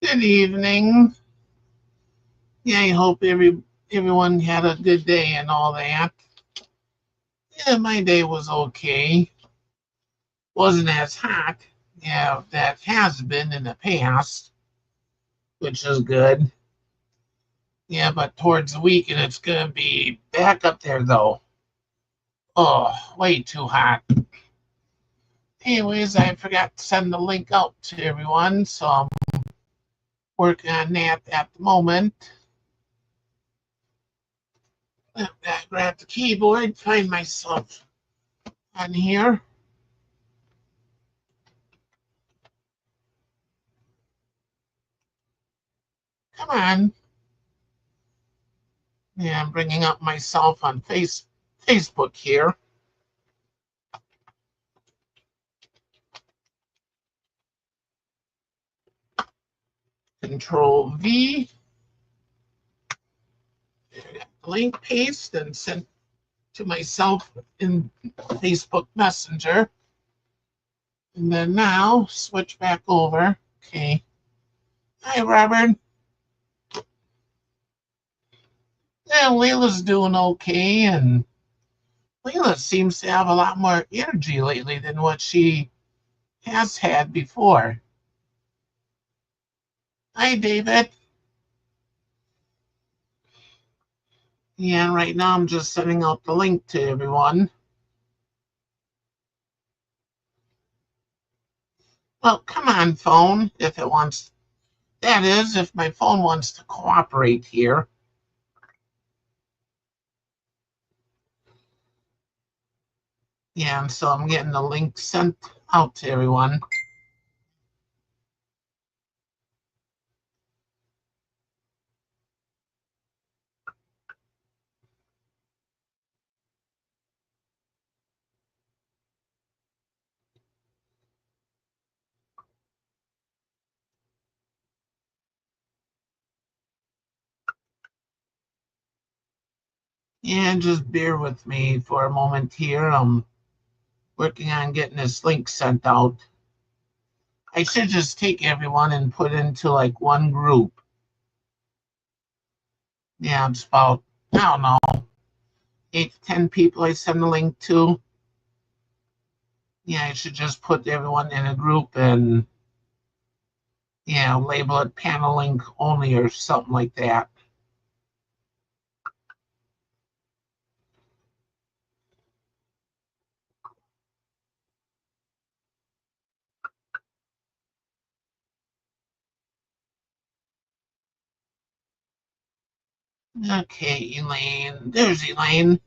Good evening. Yeah, I hope everyone had a good day and all that. Yeah, my day was okay. Wasn't as hot. Yeah, that has been in the past, which is good. Yeah, but towards the weekend it's gonna be back up there though. Oh, way too hot. Anyways, I forgot to send the link out to everyone, so I'm working on that at the moment. I grab the keyboard, find myself on here. Come on. Yeah, I'm bringing up myself on Facebook here. Control V, link paste, and send to myself in Facebook Messenger. And then now switch back over. Okay. Hi, Robert. Yeah, Layla's doing okay, and Layla seems to have a lot more energy lately than what she has had before. Hi, David. Yeah, right now I'm just sending out the link to everyone. Well, come on, phone, if it wants. That is, if my phone wants to cooperate here. Yeah, and so I'm getting the link sent out to everyone. And just bear with me for a moment here. I'm working on getting this link sent out. I should just take everyone and put into like one group. Yeah, it's about, I don't know, 8 to 10 people I send the link to. Yeah, I should just put everyone in a group and, yeah, label it panel link only or something like that. Okay, Elaine. There's Elaine.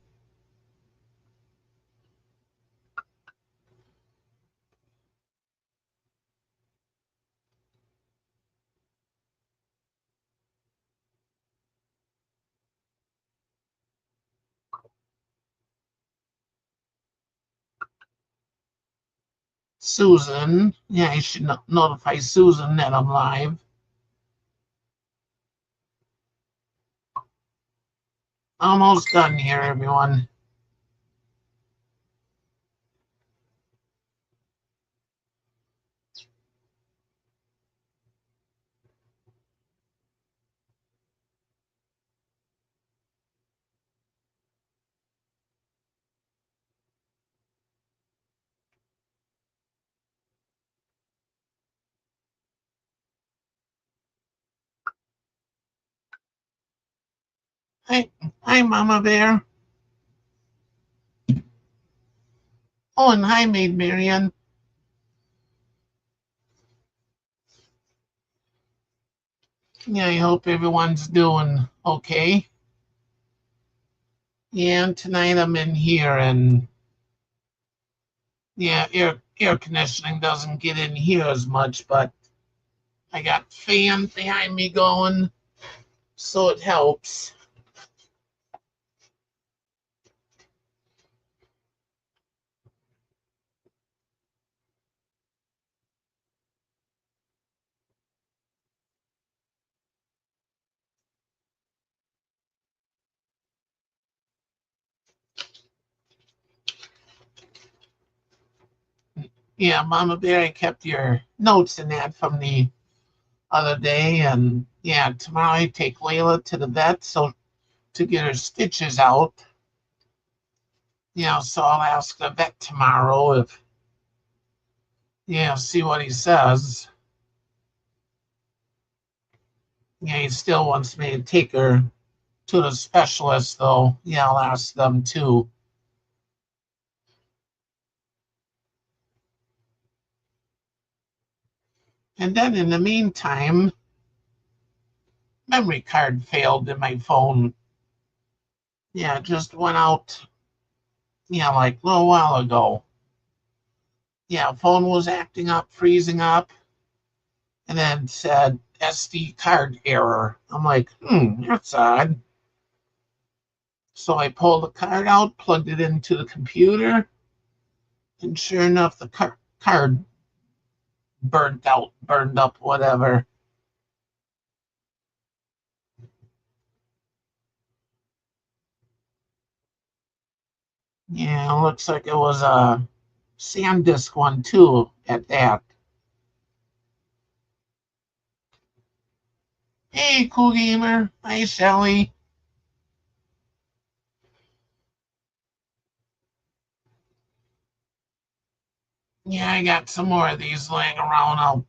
Susan. Yeah, I should notify Susan that I'm live. Almost done here, everyone. Hi, hi, Mama Bear. Oh, and hi, Maid Marian. Yeah, I hope everyone's doing okay. Yeah, and tonight I'm in here, and yeah, air conditioning doesn't get in here as much, but I got fan behind me going, so it helps. Yeah, Mama Bear, I kept your notes in that from the other day, and yeah, tomorrow I take Layla to the vet so to get her stitches out. So I'll ask the vet tomorrow if see what he says. He still wants me to take her to the specialist though. I'll ask them too. And then in the meantime, memory card failed in my phone. It just went out, like a little while ago. Phone was acting up, freezing up, and then said SD card error. I'm like, that's odd. So I pulled the card out, plugged it into the computer, and sure enough, the card burned up, whatever. It looks like it was a SanDisk one too at that. Hey, Cool Gamer. Hi, Shelly. I got some more of these laying around. I'll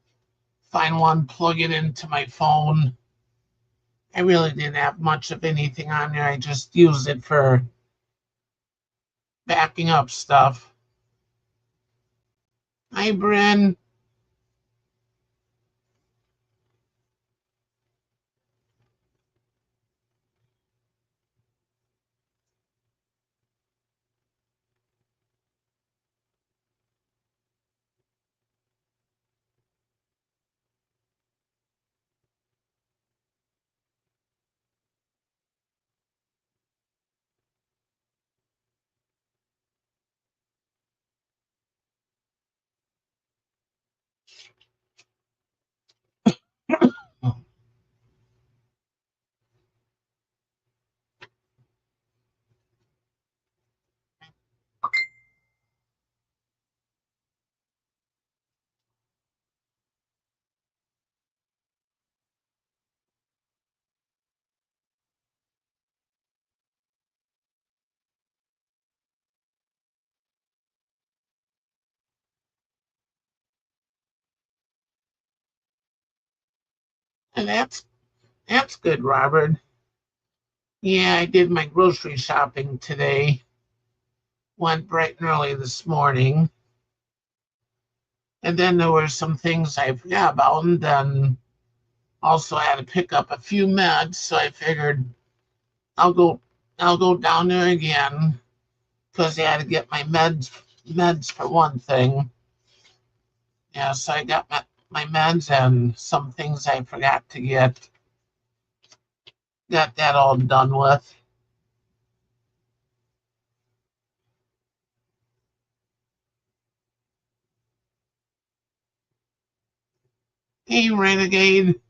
find one, plug it into my phone. I really didn't have much of anything on there. I just used it for backing up stuff. Hi, Bryn. And that's good, Robert. I did my grocery shopping today. Went bright and early this morning. And then there were some things I forgot about, and then also had to pick up a few meds, so I figured I'll go I'll go down there again because I had to get my meds for one thing. So I got my meds and some things I forgot to get. Got that all done with. Hey, Renegade.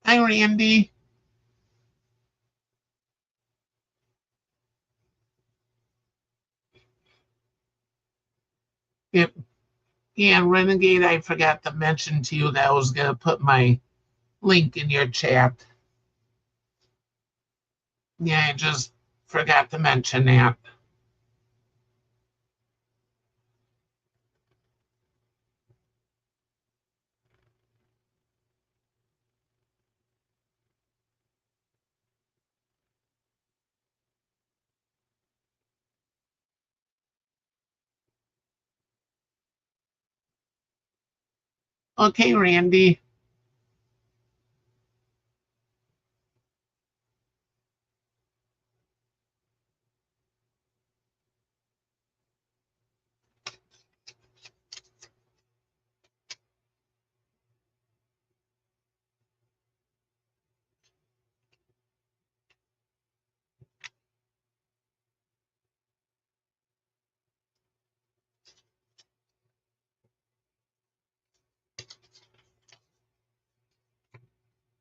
Hi, Randy. Yep. Renegade, I forgot to mention to you that I was going to put my link in your chat. I just forgot to mention that. Okay, Randy.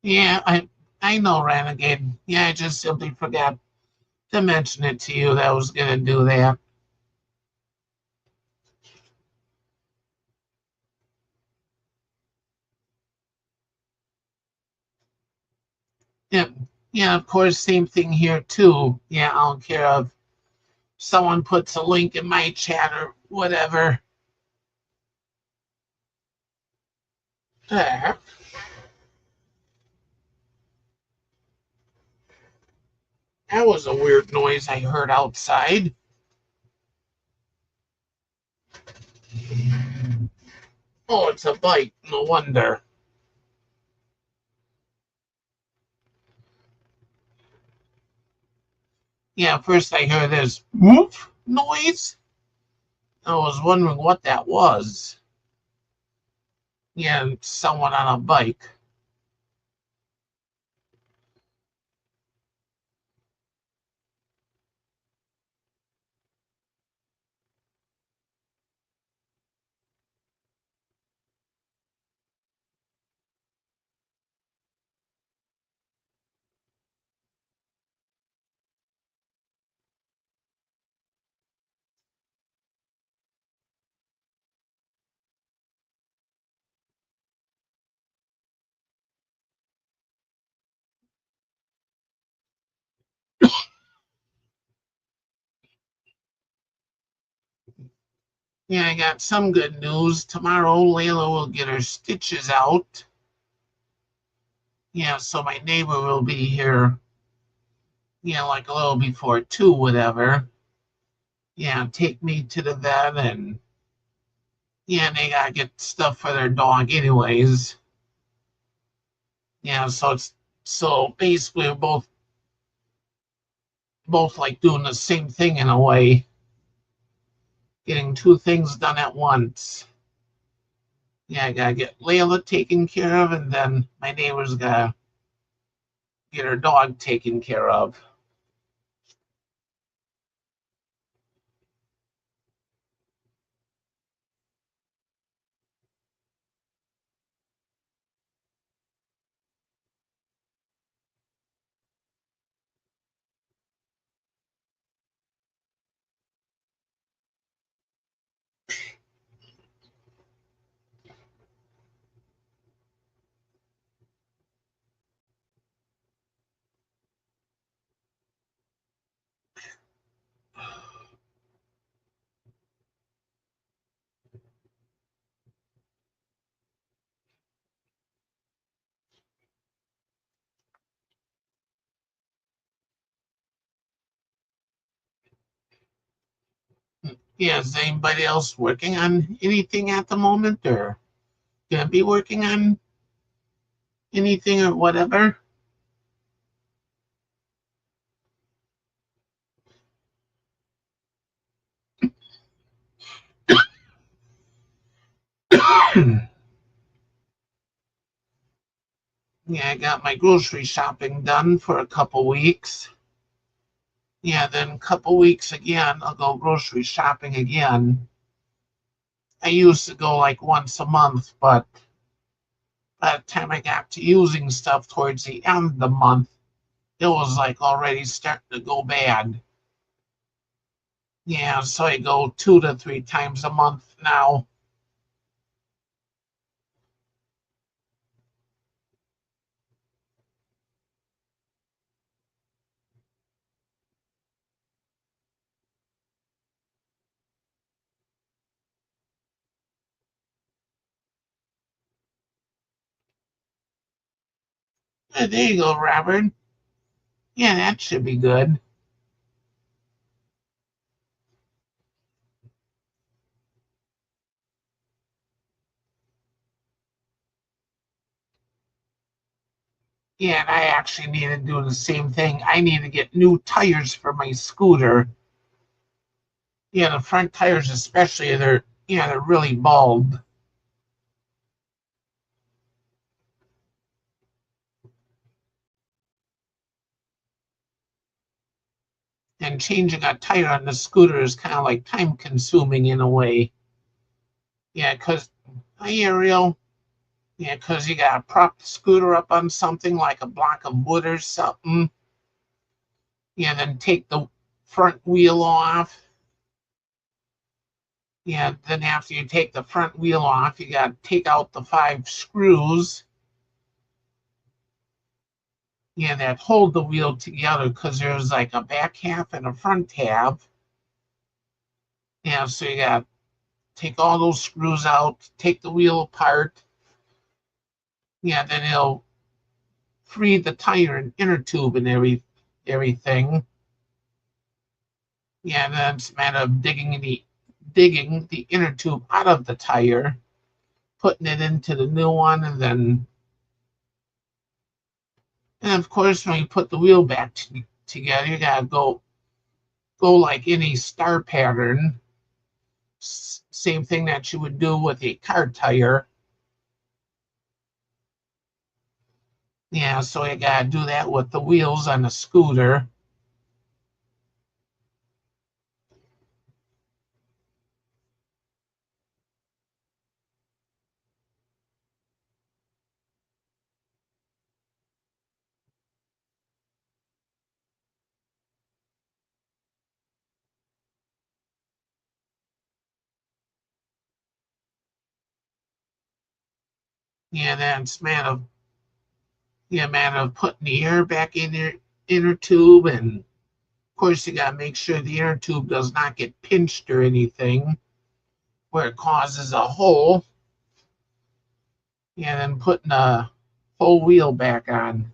Yeah, I know Renegade. Yeah, I just simply forgot to mention it to you that I was gonna do that. Yeah, yeah, of course, same thing here too. Yeah, I don't care if someone puts a link in my chat or whatever. That was a weird noise I heard outside. Oh, it's a bike. No wonder. Yeah, first I heard this whoop noise. I was wondering what that was. Yeah, someone on a bike. Yeah, I got some good news. Tomorrow, Layla will get her stitches out. Yeah, so my neighbor will be here, like a little before 2, whatever. Yeah, take me to the vet and yeah, they gotta get stuff for their dog anyways. Yeah, so basically we're both like doing the same thing in a way, getting two things done at once. Yeah, I gotta get Layla taken care of, and then my neighbor's gotta get her dog taken care of. Yeah, is anybody else working on anything at the moment, or gonna be working on anything or whatever? Yeah, I got my grocery shopping done for a couple weeks. Yeah, then a couple weeks again, I'll go grocery shopping again. I used to go like once a month, but by the time I got to using stuff towards the end of the month, it was like already starting to go bad. Yeah, so I go 2 to 3 times a month now. Yeah, there you go, Robert. Yeah, that should be good. Yeah, and I actually need to do the same thing. I need to get new tires for my scooter. Yeah, the front tires especially, they're really bald. And changing a tire on the scooter is kind of like time consuming in a way. Yeah, because hi Ariel. Yeah, because you got to prop the scooter up on something like a block of wood or something. Yeah, then take the front wheel off. Yeah, then after you take the front wheel off, you got to take out the 5 screws. Yeah, that hold the wheel together because there's like a back half and a front half. Yeah, so you got to take all those screws out, take the wheel apart. Yeah, then it'll free the tire and inner tube and everything. Yeah, then it's a matter of digging the inner tube out of the tire, putting it into the new one, and of course when you put the wheel back together, you gotta go like any star pattern. Same thing that you would do with a car tire. Yeah, so you gotta do that with the wheels on the scooter. Yeah, then it's matter of putting the air back in your inner tube, and of course you gotta make sure the inner tube does not get pinched or anything where it causes a hole. Yeah, then putting a whole wheel back on.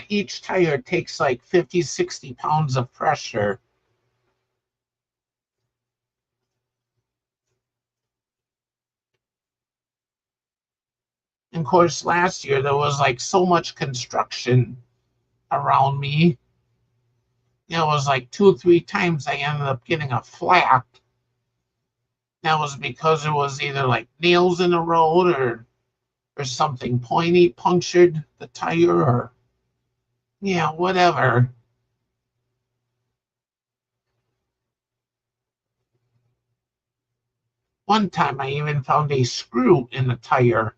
Each tire takes like 50, 60 pounds of pressure. And of course, last year there was like so much construction around me. It was like 2 or 3 times I ended up getting a flat. That was because there was either like nails in the road or something pointy punctured the tire or yeah, whatever. One time I even found a screw in the tire.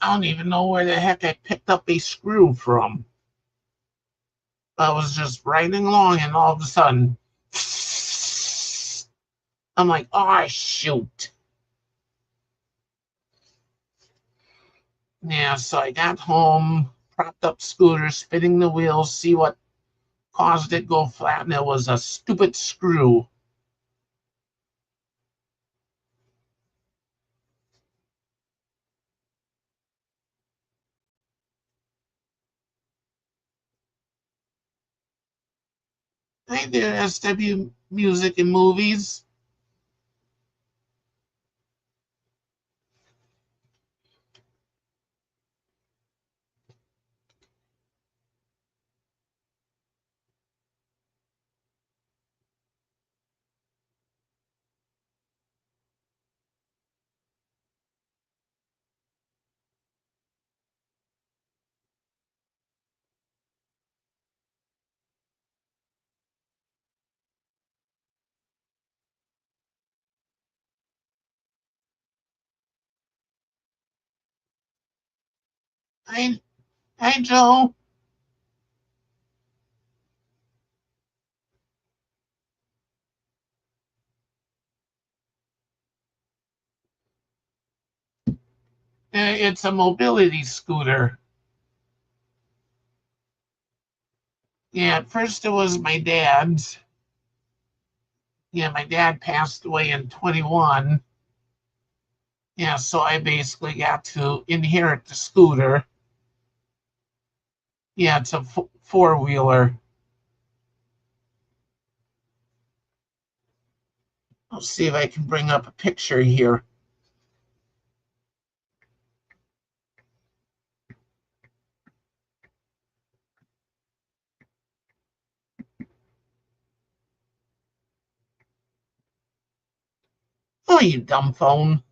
I don't even know where the heck I picked up a screw from. I was just riding along and all of a sudden, I'm like, oh, shoot. Yeah, so I got home, propped up scooter, spinning the wheels, see what caused it go flat, and it was a stupid screw. Hey there, SW Music and Movies. Hi, hi, Joe. It's a mobility scooter. Yeah, at first it was my dad's. Yeah, my dad passed away in 21. Yeah, so I basically got to inherit the scooter. Yeah, it's a four-wheeler. I'll see if I can bring up a picture here. Oh, you dumb phone.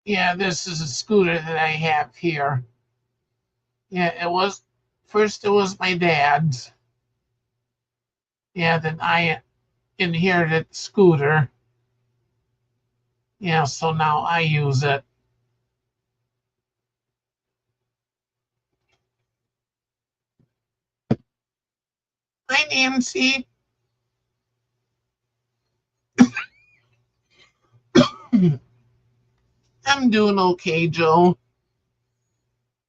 Yeah, this is a scooter that I have here. Yeah, it was first it was my dad's. Yeah, then I inherited the scooter. Yeah, so now I use it. Hi, Nancy. I'm doing okay, Joe.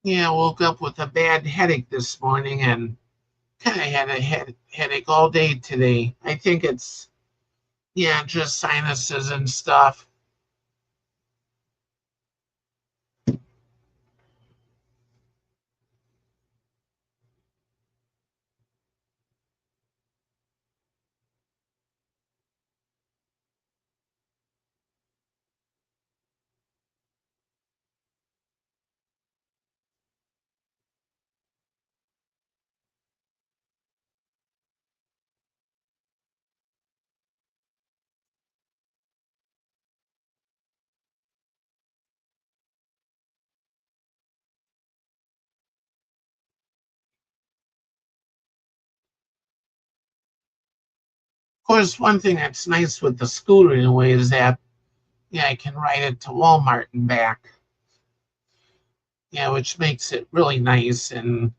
Yeah, I woke up with a bad headache this morning and kind of had a headache all day today. I think it's, yeah, just sinuses and stuff. Of course, one thing that's nice with the scooter in a way is that, yeah, I can ride it to Walmart and back. Yeah, which makes it really nice. And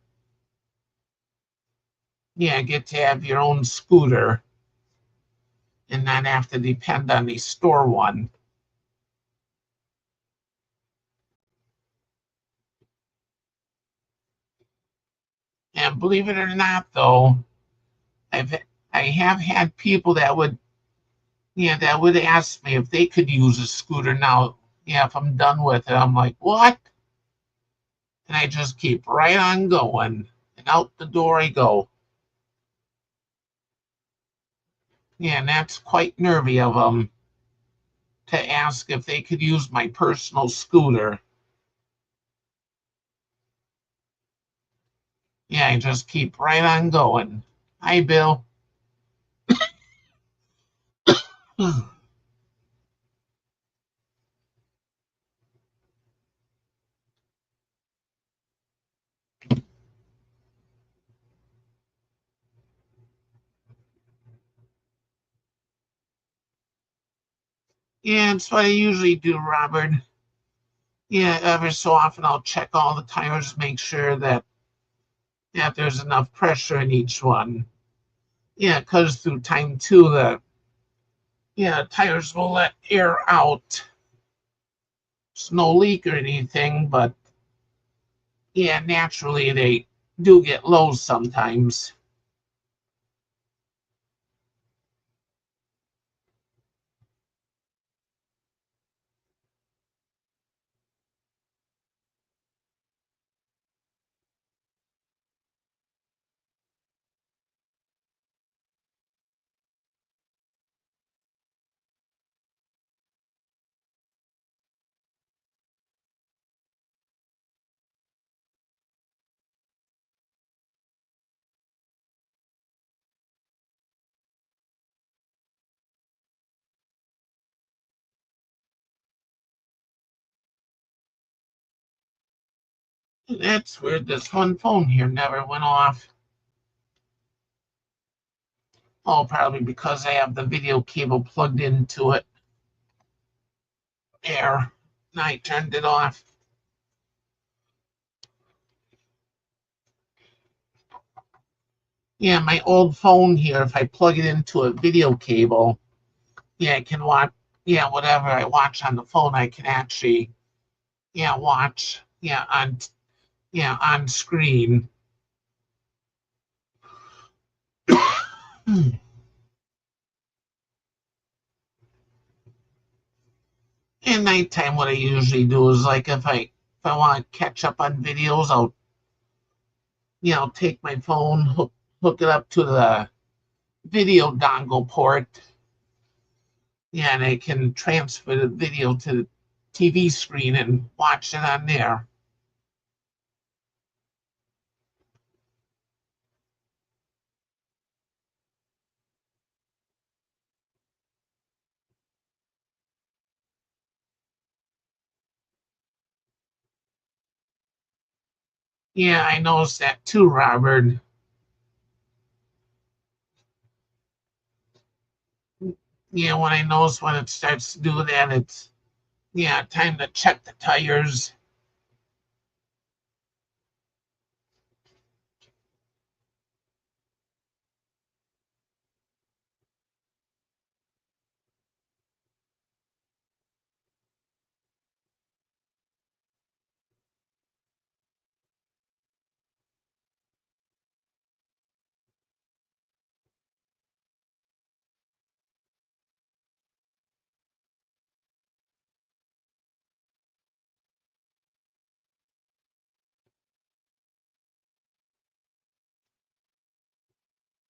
yeah, get to have your own scooter and not have to depend on the store one. And believe it or not, though, I've I have had people that would, yeah, that would ask me if they could use a scooter now. Yeah, if I'm done with it, I'm like, what? And I just keep right on going, and out the door I go. Yeah, and that's quite nervy of them to ask if they could use my personal scooter. Yeah, I just keep right on going. Hi, Bill. Yeah, that's what I usually do, Robert. Yeah, every so often I'll check all the tires, make sure that, yeah, there's enough pressure in each one. Yeah, because through time too, the, yeah, tires will let air out. It's no leak or anything, but yeah, naturally they do get low sometimes. That's weird. This one phone here never went off. Oh, probably because I have the video cable plugged into it. There. I turned it off. Yeah, my old phone here, if I plug it into a video cable, yeah, I can watch, yeah, whatever I watch on the phone, I can actually, yeah, watch, yeah, on screen. And nighttime, what I usually do is like if I want to catch up on videos, I'll take my phone, hook it up to the video dongle port, yeah, and I can transfer the video to the TV screen and watch it on there. Yeah, I noticed that too, Robert. Yeah, when I notice when it starts to do that, it's yeah, time to check the tires.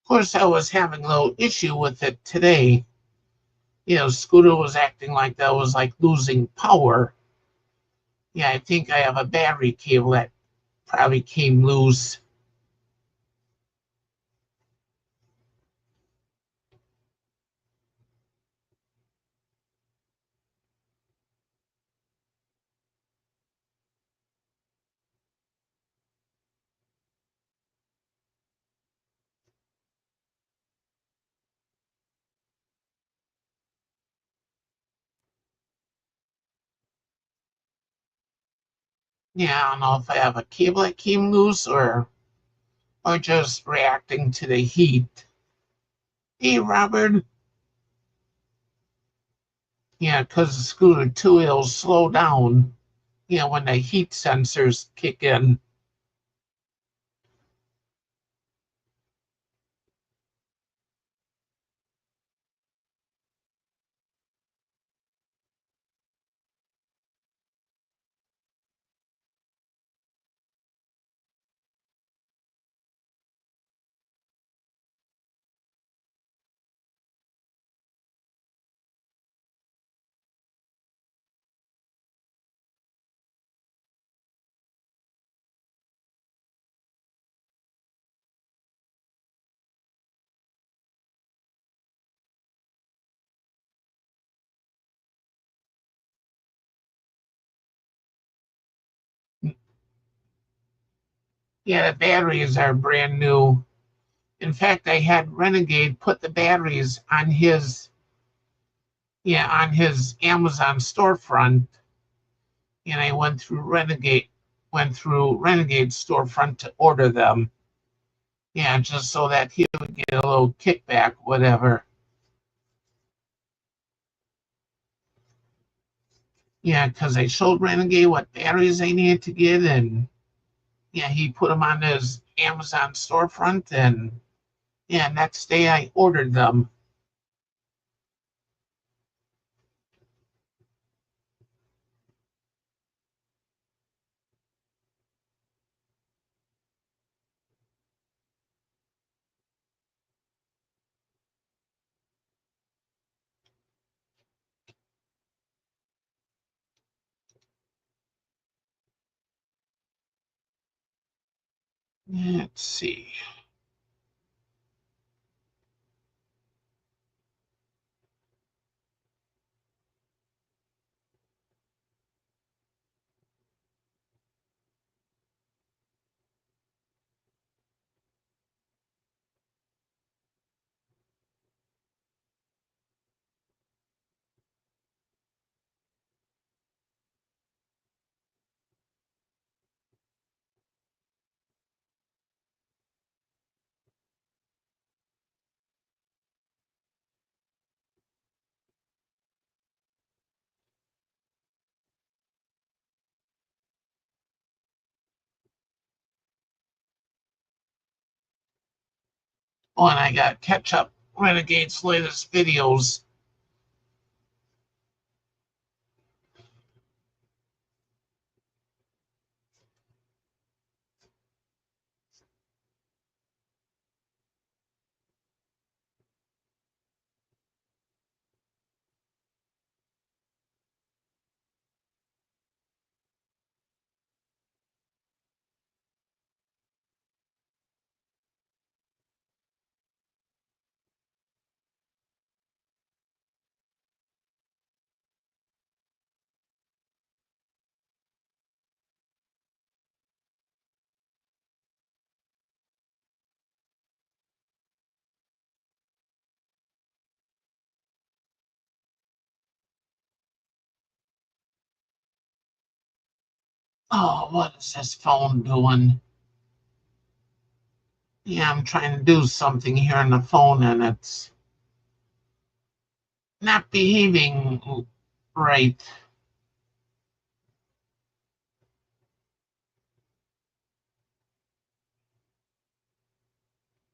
Of course, I was having a little issue with it today. Scooter was acting like that was like losing power. Yeah, I think I have a battery cable that probably came loose. Yeah, I don't know if I have a cable that came loose or just reacting to the heat. Hey, Robert. Yeah, because the scooter too, it'll slow down. When the heat sensors kick in. Yeah, the batteries are brand new. In fact, I had Renegade put the batteries on his Amazon storefront, and I went through Renegade storefront to order them. Yeah, just so that he would get a little kickback, whatever. Yeah, because I showed Renegade what batteries they needed to get, and yeah, he put them on his Amazon storefront, and yeah, next day I ordered them. Let's see. Oh, and I got catch up Renegade's latest videos. Oh, what is this phone doing? Yeah, I'm trying to do something here on the phone and it's not behaving right.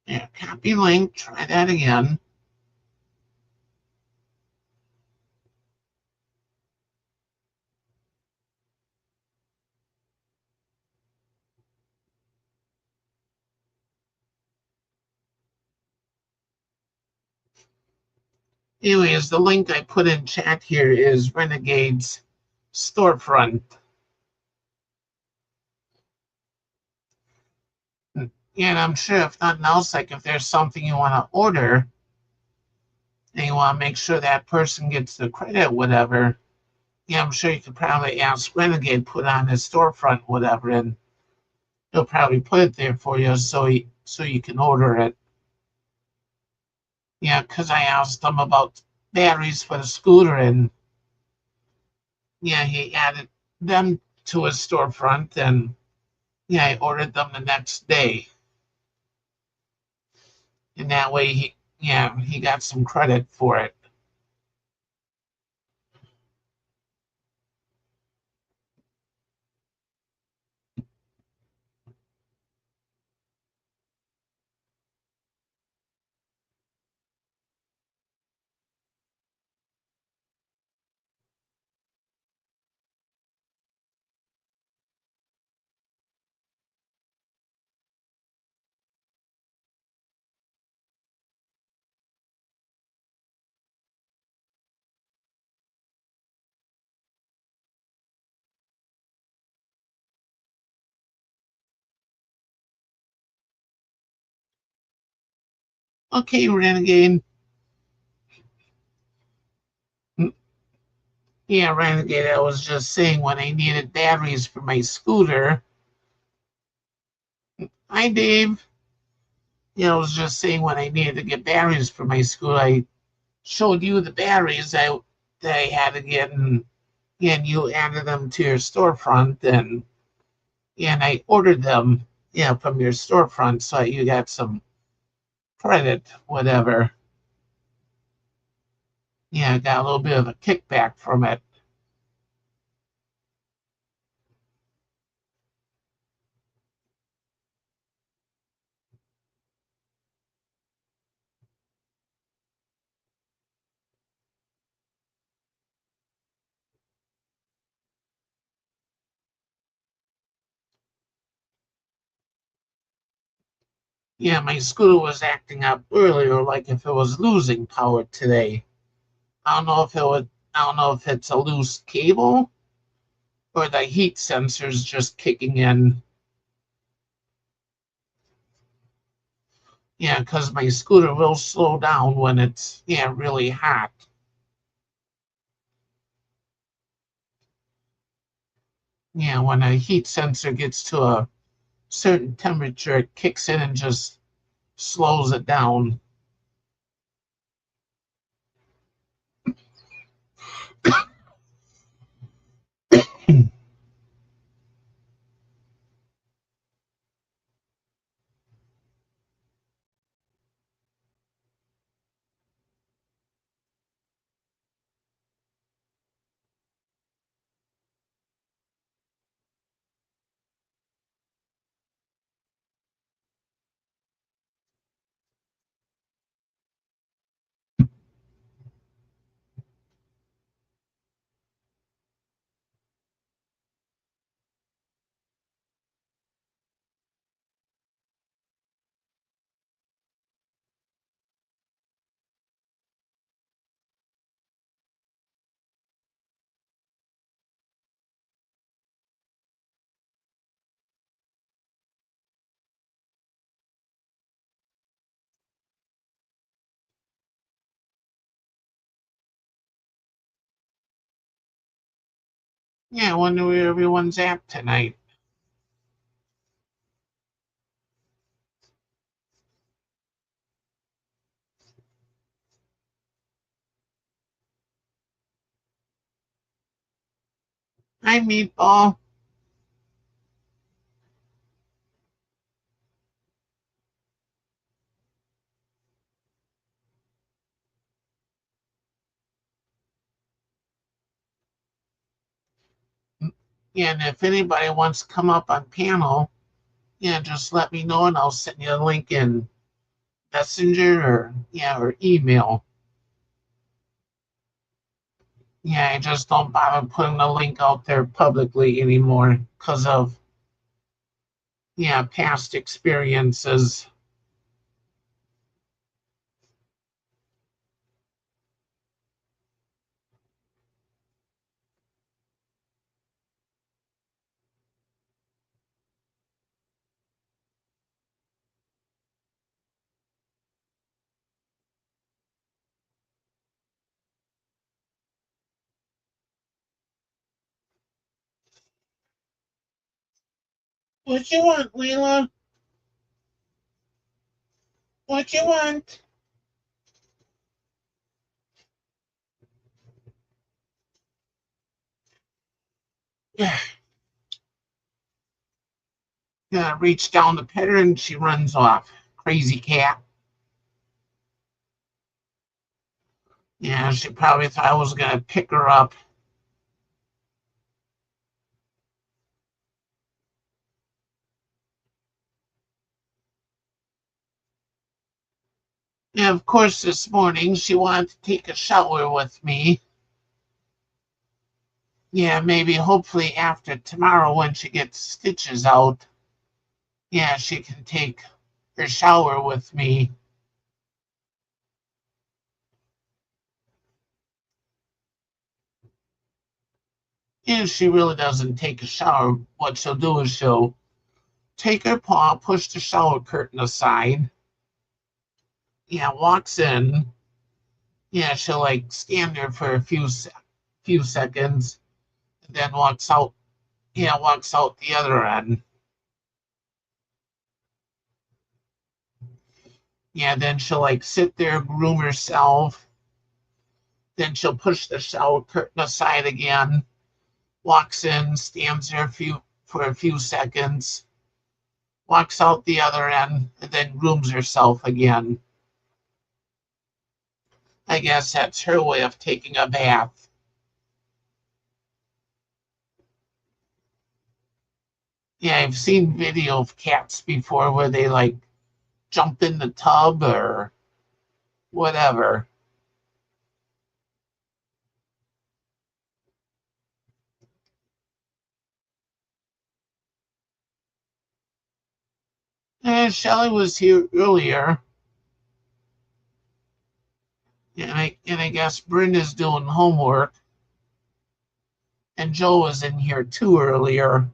Yeah, copy link, try that again. Anyways, the link I put in chat here is Renegade's storefront. Yeah, and I'm sure if nothing else, like if there's something you want to order and you want to make sure that person gets the credit, whatever, yeah, I'm sure you could probably ask Renegade put on his storefront, whatever, and he'll probably put it there for you so you can order it. Yeah, because I asked him about batteries for the scooter, and yeah, he added them to his storefront, and yeah, I ordered them the next day, and that way he got some credit for it. Okay, Renegade. Yeah, Renegade. I was just saying when I needed batteries for my scooter. Hi, Dave. Yeah, I was just saying when I needed to get batteries for my scooter, I showed you the batteries that I had to get, and you added them to your storefront, and I ordered them, from your storefront, so you got some credit, whatever. Yeah, I got a little bit of a kickback from it. Yeah, my scooter was acting up earlier, like if it was losing power today. I don't know if it would. I don't know if it's a loose cable or the heat sensor's just kicking in. Yeah, because my scooter will slow down when it's really hot. Yeah, when a heat sensor gets to a certain temperature, it kicks in and just slows it down. Yeah, I wonder where everyone's at tonight. Hi, Meatball. Yeah, and if anybody wants to come up on panel, yeah, just let me know and I'll send you a link in Messenger or email. Yeah, I just don't bother putting the link out there publicly anymore because of past experiences. What you want, Leila? What you want? Yeah, yeah, reach down to pet her and she runs off. Crazy cat. Yeah, she probably thought I was gonna pick her up. Yeah, of course, this morning she wanted to take a shower with me. Yeah, maybe hopefully after tomorrow when she gets stitches out, yeah, she can take her shower with me. If she really doesn't take a shower, what she'll do is she'll take her paw, push the shower curtain aside, yeah, walks in, yeah, she'll like stand there for a few seconds, and then walks out the other end. Yeah, then she'll like sit there, groom herself. Then she'll push the shower curtain aside again, walks in, stands there for a few seconds, walks out the other end, and then grooms herself again. I guess that's her way of taking a bath. Yeah, I've seen video of cats before where they like jump in the tub or whatever. And Shelly was here earlier, and I guess Brenda's doing homework, and Joe was in here too earlier.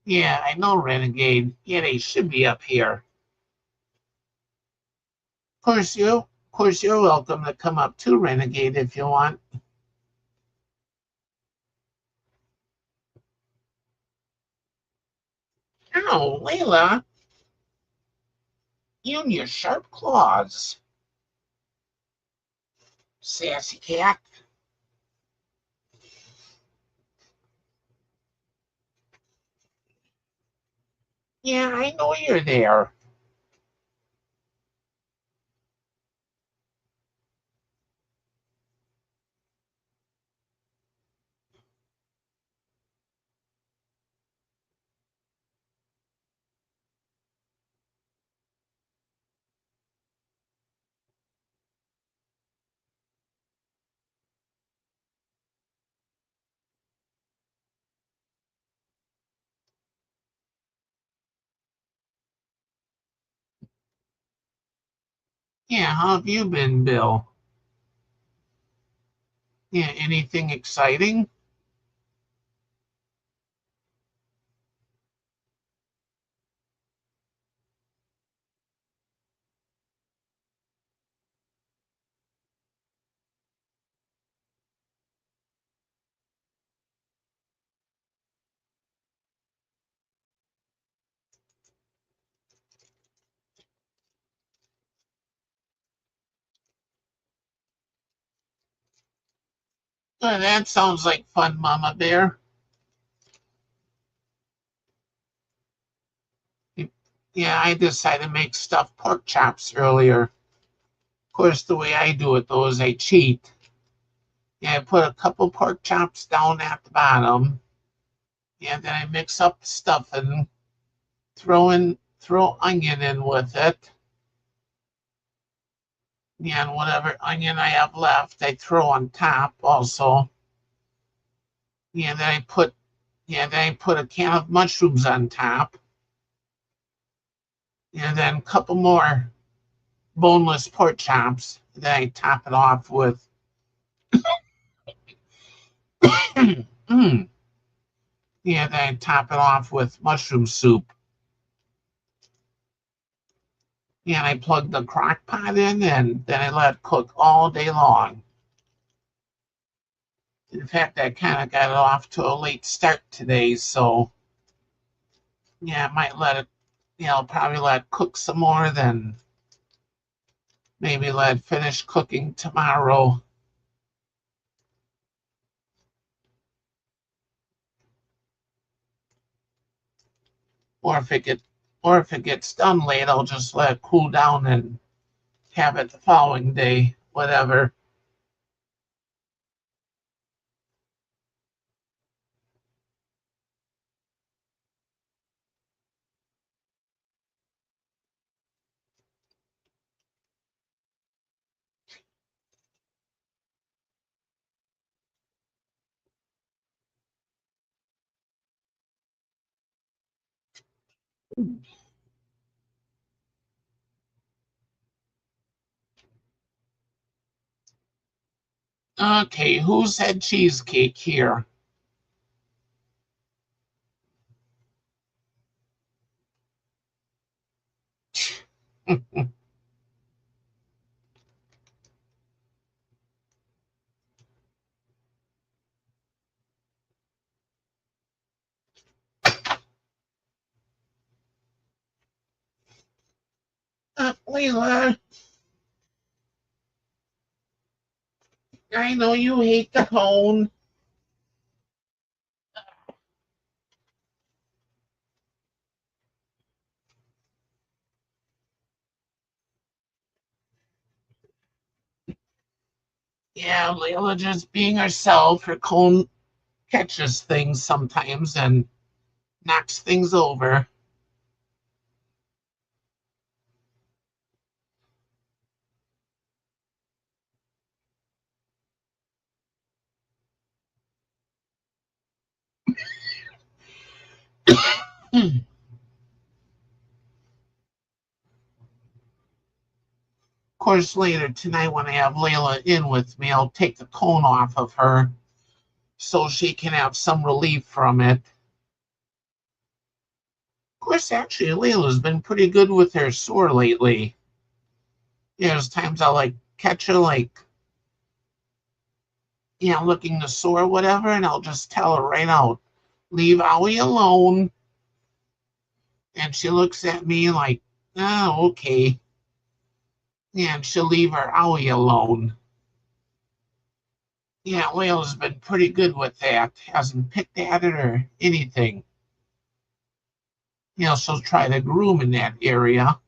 Yeah, I know Renegade. Yeah, they should be up here. Of course, you're welcome to come up to Renegade if you want. Ow, Layla, you and your sharp claws, sassy cat. Yeah, I know you're there. Yeah, how have you been, Bill? Yeah, anything exciting? Well, that sounds like fun, Mama Bear. Yeah, I decided to make stuffed pork chops earlier. Of course, the way I do it, though, is I cheat. Yeah, I put a couple pork chops down at the bottom. Yeah, then I mix up the stuffing, throw onion in with it. Yeah, and whatever onion I have left, I throw on top also. Yeah, then I put a can of mushrooms on top. And then a couple more boneless pork chops. Then I top it off with mm, yeah, then I top it off with mushroom soup. Yeah, and I plug the crock pot in and then I let it cook all day long. In fact, I kind of got it off to a late start today, so yeah, I might let it, probably let it cook some more, then maybe let it finish cooking tomorrow. Or if it get, or if it gets done late, I'll just let it cool down and have it the following day, whatever. Okay, who said cheesecake here? Leila, I know you hate the cone. Yeah, Leila just being herself. Her cone catches things sometimes and knocks things over. Of course, later tonight when I have Leila in with me, I'll take the cone off of her so she can have some relief from it. Of course, actually, Leila's been pretty good with her sore lately. There's times I'll like catch her like, looking the sore, whatever, and I'll just tell her right out, leave Owie alone. And she looks at me like, oh, okay. Yeah, and she'll leave her Owie alone. Yeah, Leila's been pretty good with that. Hasn't picked at it or anything. She'll try to groom in that area.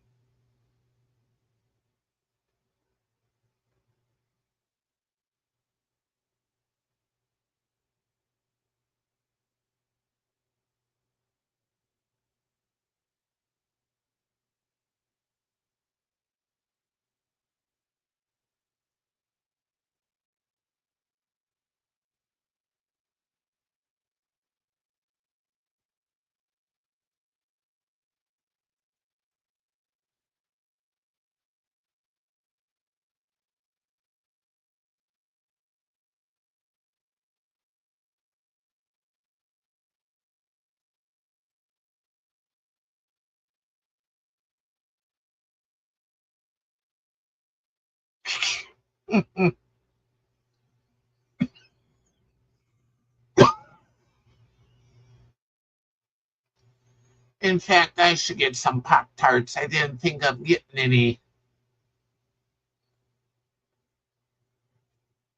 In fact, I should get some Pop Tarts. I didn't think of getting any.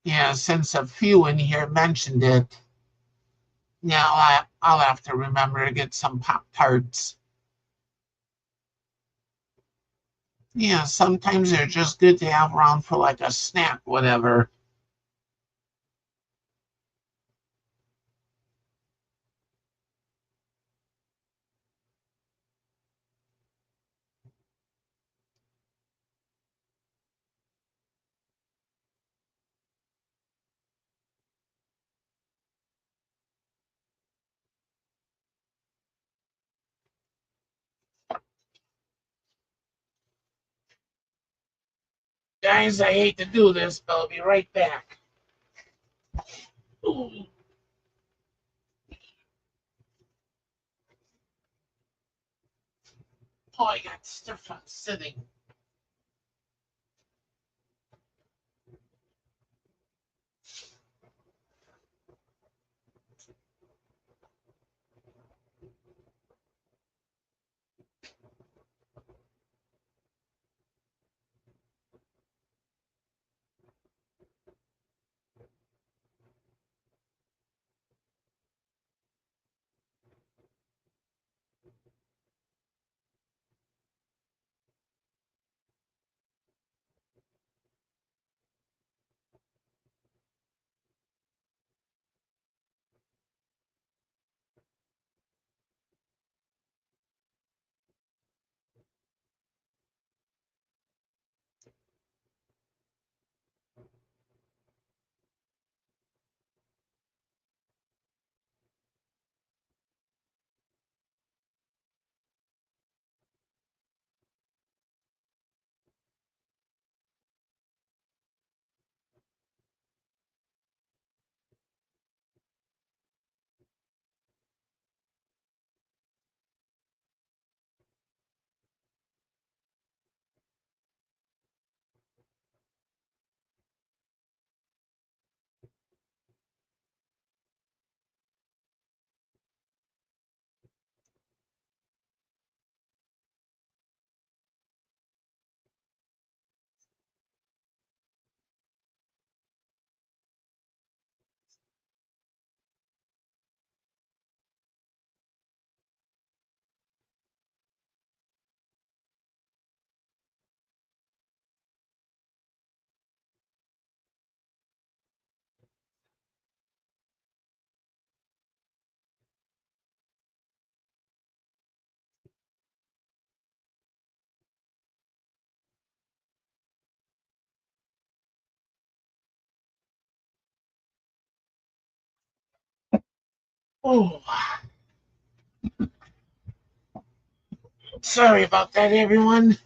Yeah, since a few in here mentioned it, yeah, I'll have to remember to get some Pop Tarts. Yeah, sometimes they're just good to have around for like a snack, whatever. Guys, I hate to do this, but I'll be right back. Ooh, oh, I got stiff from sitting. Oh, sorry about that, everyone.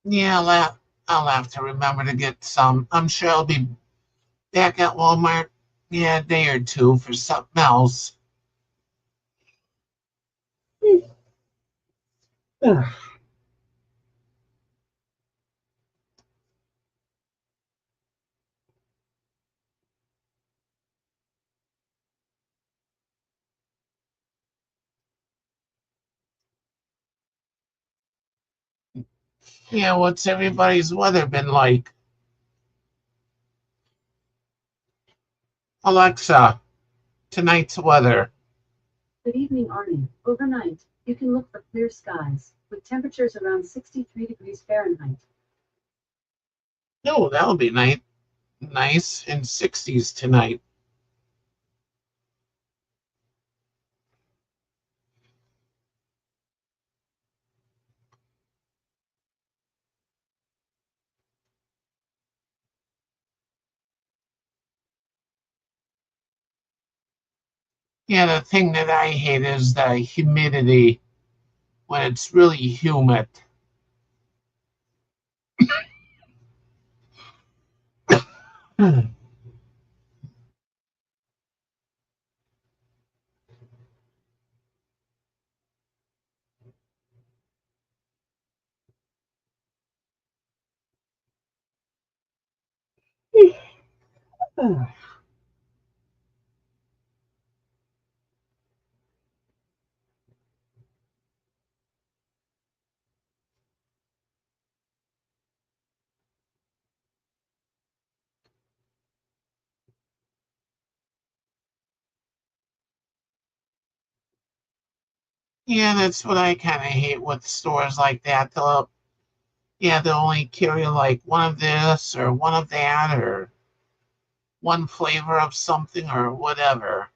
Yeah, I'll have to remember to get some. I'm sure I'll be back at Walmart, yeah, a day or two for something else. Yeah, what's everybody's weather been like? Alexa, tonight's weather. Good evening, Arnie. Overnight, you can look for clear skies, with temperatures around 63 degrees Fahrenheit. No, that'll be nice in 60s tonight. Yeah, the thing that I hate is the humidity when it's really humid. Yeah, that's what I kind of hate with stores like that. They'll only carry like one of this or one of that or one flavor of something or whatever.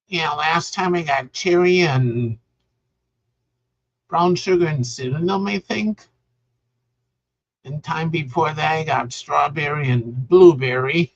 Yeah, last time I got cherry and brown sugar and cinnamon, I think. And time before that, I got strawberry and blueberry.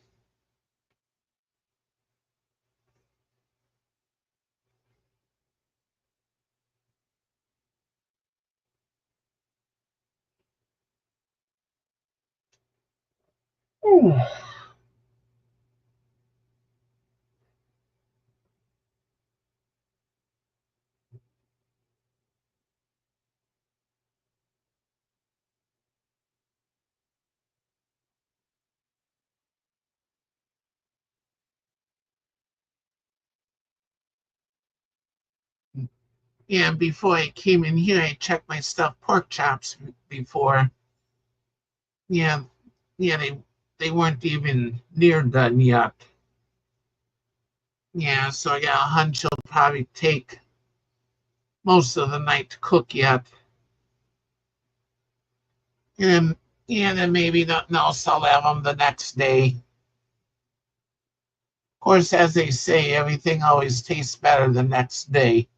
Yeah, and before I came in here, I checked my stuffed pork chops before. Yeah, yeah, they weren't even near done yet. Yeah, so I got a hunch it'll probably take most of the night to cook yet. And yeah, then maybe nothing else. I'll have them the next day. Of course, as they say, everything always tastes better the next day.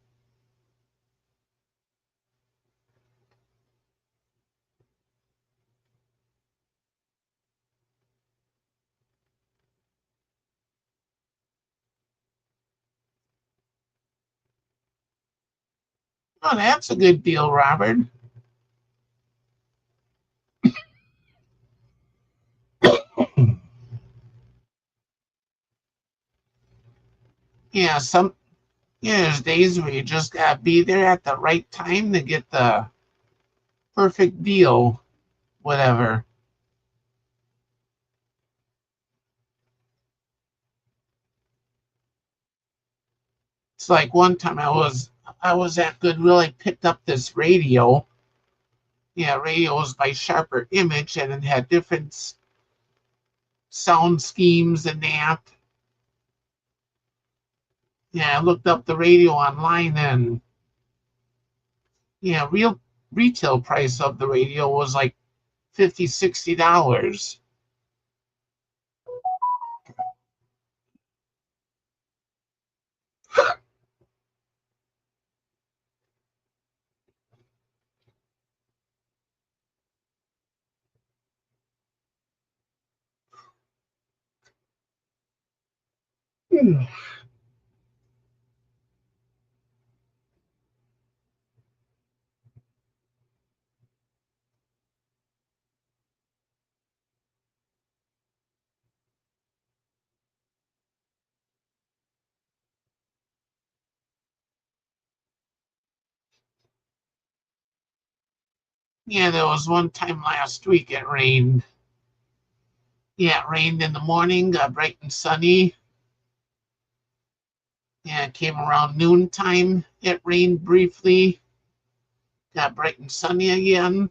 Oh, that's a good deal, Robert. Yeah, there's days where you just gotta be there at the right time to get the perfect deal, whatever. It's like one time I was at Goodwill, I picked up this radio. Yeah, radio was by Sharper Image and it had different sound schemes and that. Yeah, I looked up the radio online and yeah, real retail price of the radio was like 50, $60. Yeah, there was one time last week it rained. Yeah, it rained in the morning, got bright and sunny. Yeah, it came around noontime. It rained briefly, got bright and sunny again.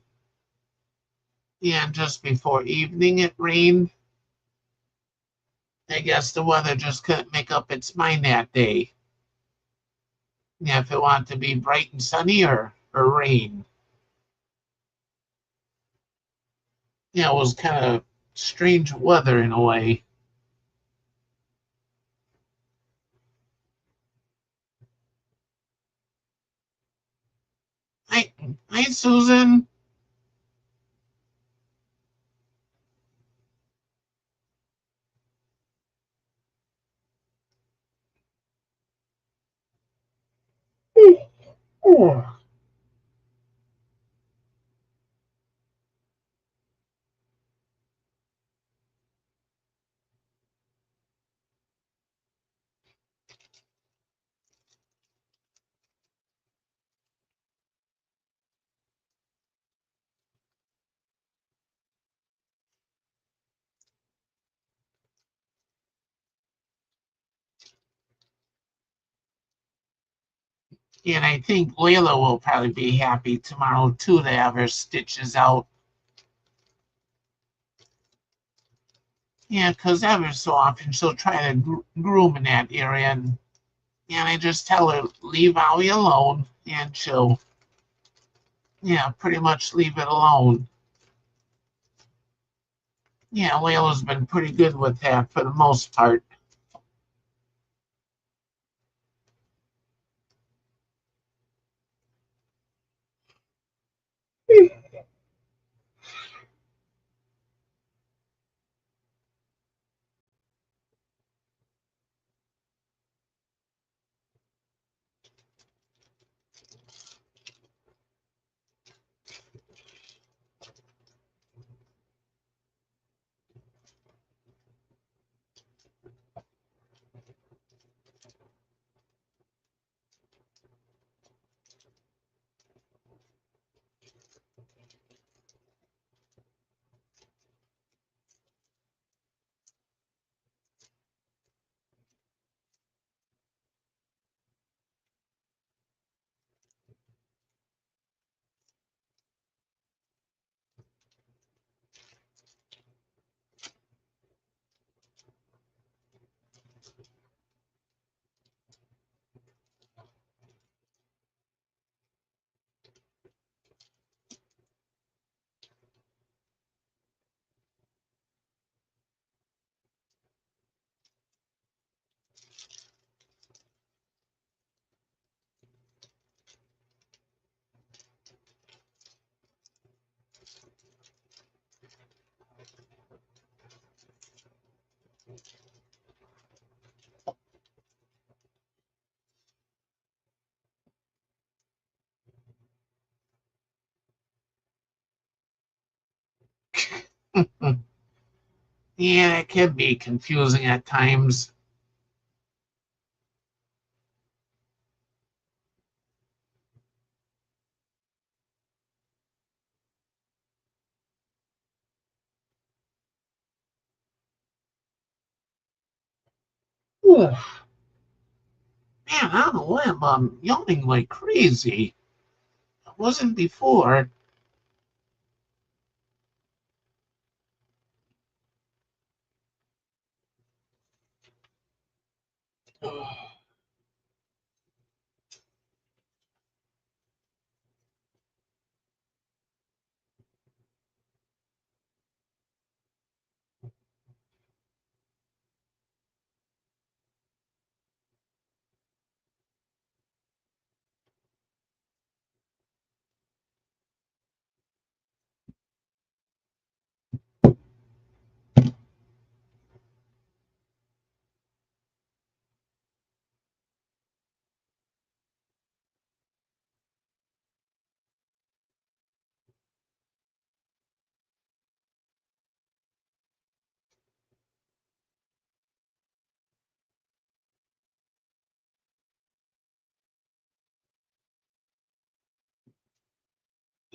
Yeah, and just before evening it rained. I guess the weather just couldn't make up its mind that day. Yeah, if it wanted to be bright and sunny or rain. Yeah, it was kind of strange weather in a way. Hi, Susan. Oh. And I think Layla will probably be happy tomorrow too to have her stitches out. Yeah, because ever so often she'll try to groom in that area, and I just tell her leave Ollie alone, and she'll pretty much leave it alone. Yeah, Layla's been pretty good with that for the most part. Yeah, it can be confusing at times. Ooh, man, I don't know why I'm yawning like crazy. I wasn't before.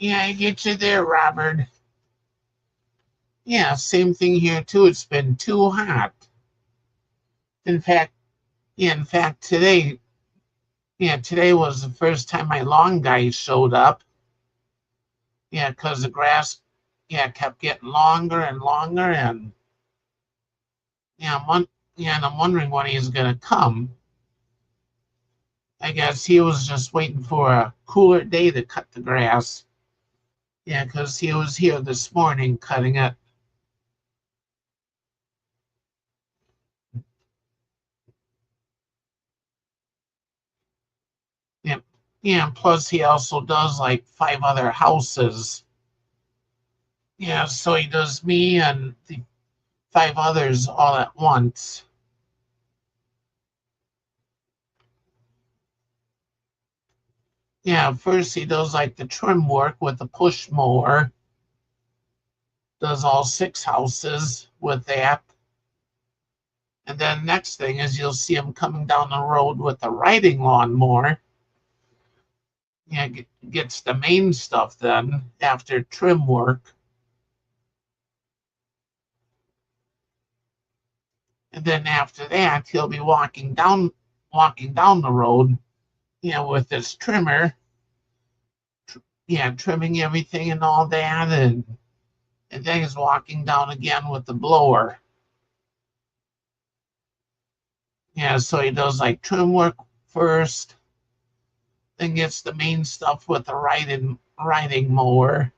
Yeah, I get you there, Robert. Yeah, same thing here too. It's been too hot. In fact, today was the first time my lawn guy showed up. Yeah, because the grass, kept getting longer and longer, and yeah, and I'm wondering when he's gonna come. I guess he was just waiting for a cooler day to cut the grass. Yeah, because he was here this morning cutting it. Yep. Yeah, and plus he also does like 5 other houses. Yeah, so he does me and the 5 others all at once. Yeah, first he does like the trim work with the push mower, does all 6 houses with that. And then next thing is you'll see him coming down the road with the riding lawnmower. Yeah, gets the main stuff then after trim work. And then after that, he'll be walking down the road, with his trimmer, trimming everything and all that, and then he's walking down again with the blower. Yeah, so he does like trim work first, then gets the main stuff with the riding mower.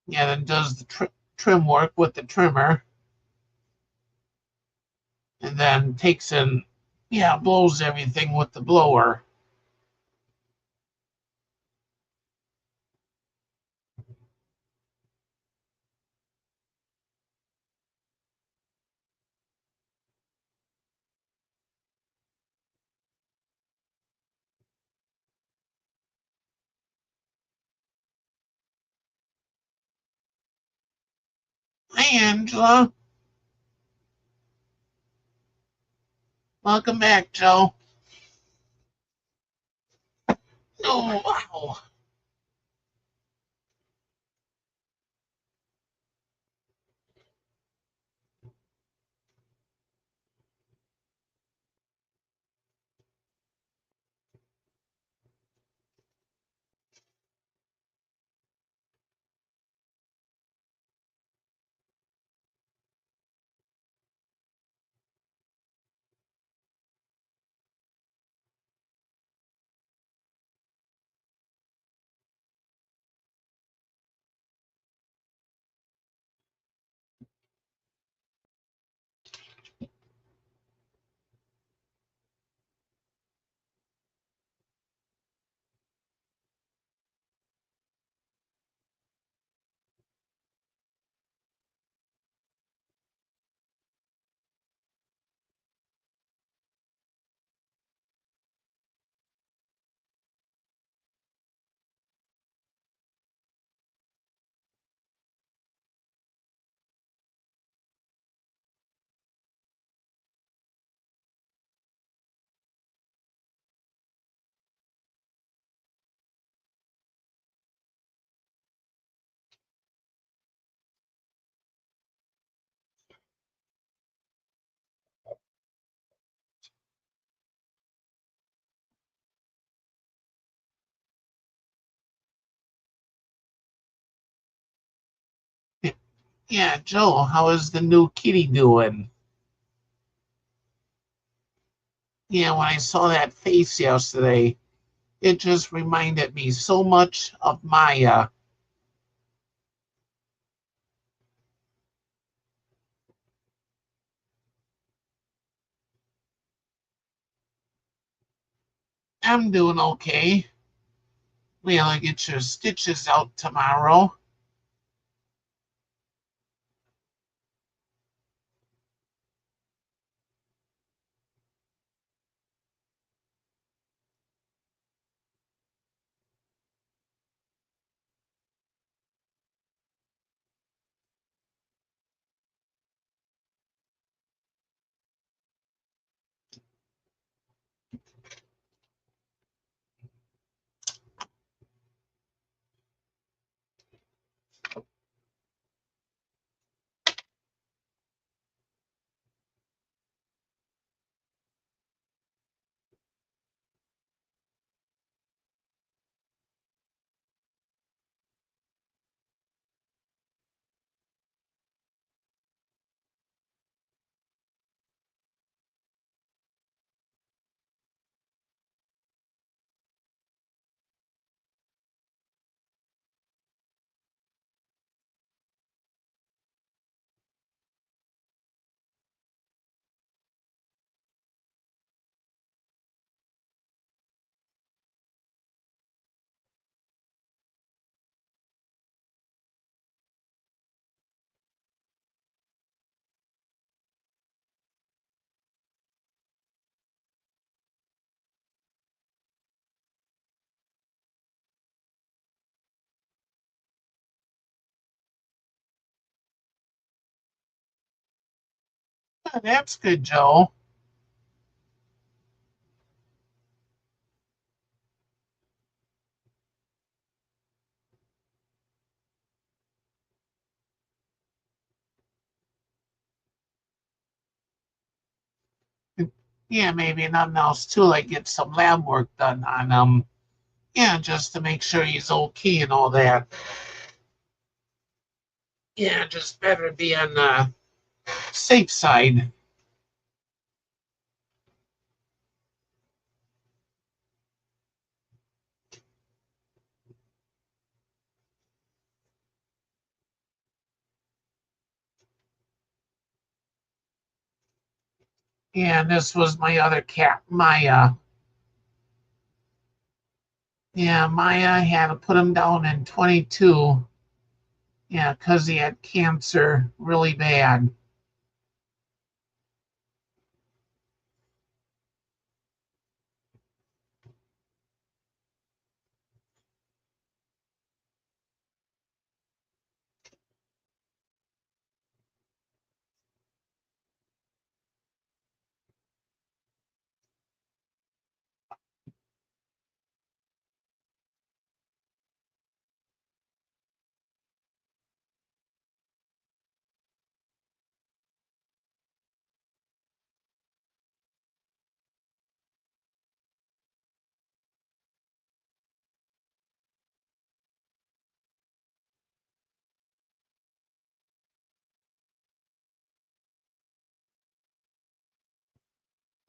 Yeah, then does the trim work with the trimmer, and then takes in, blows everything with the blower. Hi, Angela. Welcome back, Joe. Oh, wow. Yeah, Joe, how is the new kitty doing? Yeah, when I saw that face yesterday, it just reminded me so much of Maya. I'm doing okay. Well, I get your stitches out tomorrow. Oh, that's good, Joe. Yeah, maybe nothing else too, like get some lab work done on him. Yeah, just to make sure he's okay and all that. Yeah, just better be on the safe side. Yeah, and this was my other cat, Maya. Yeah, Maya had to put him down in 22. Yeah, because he had cancer really bad.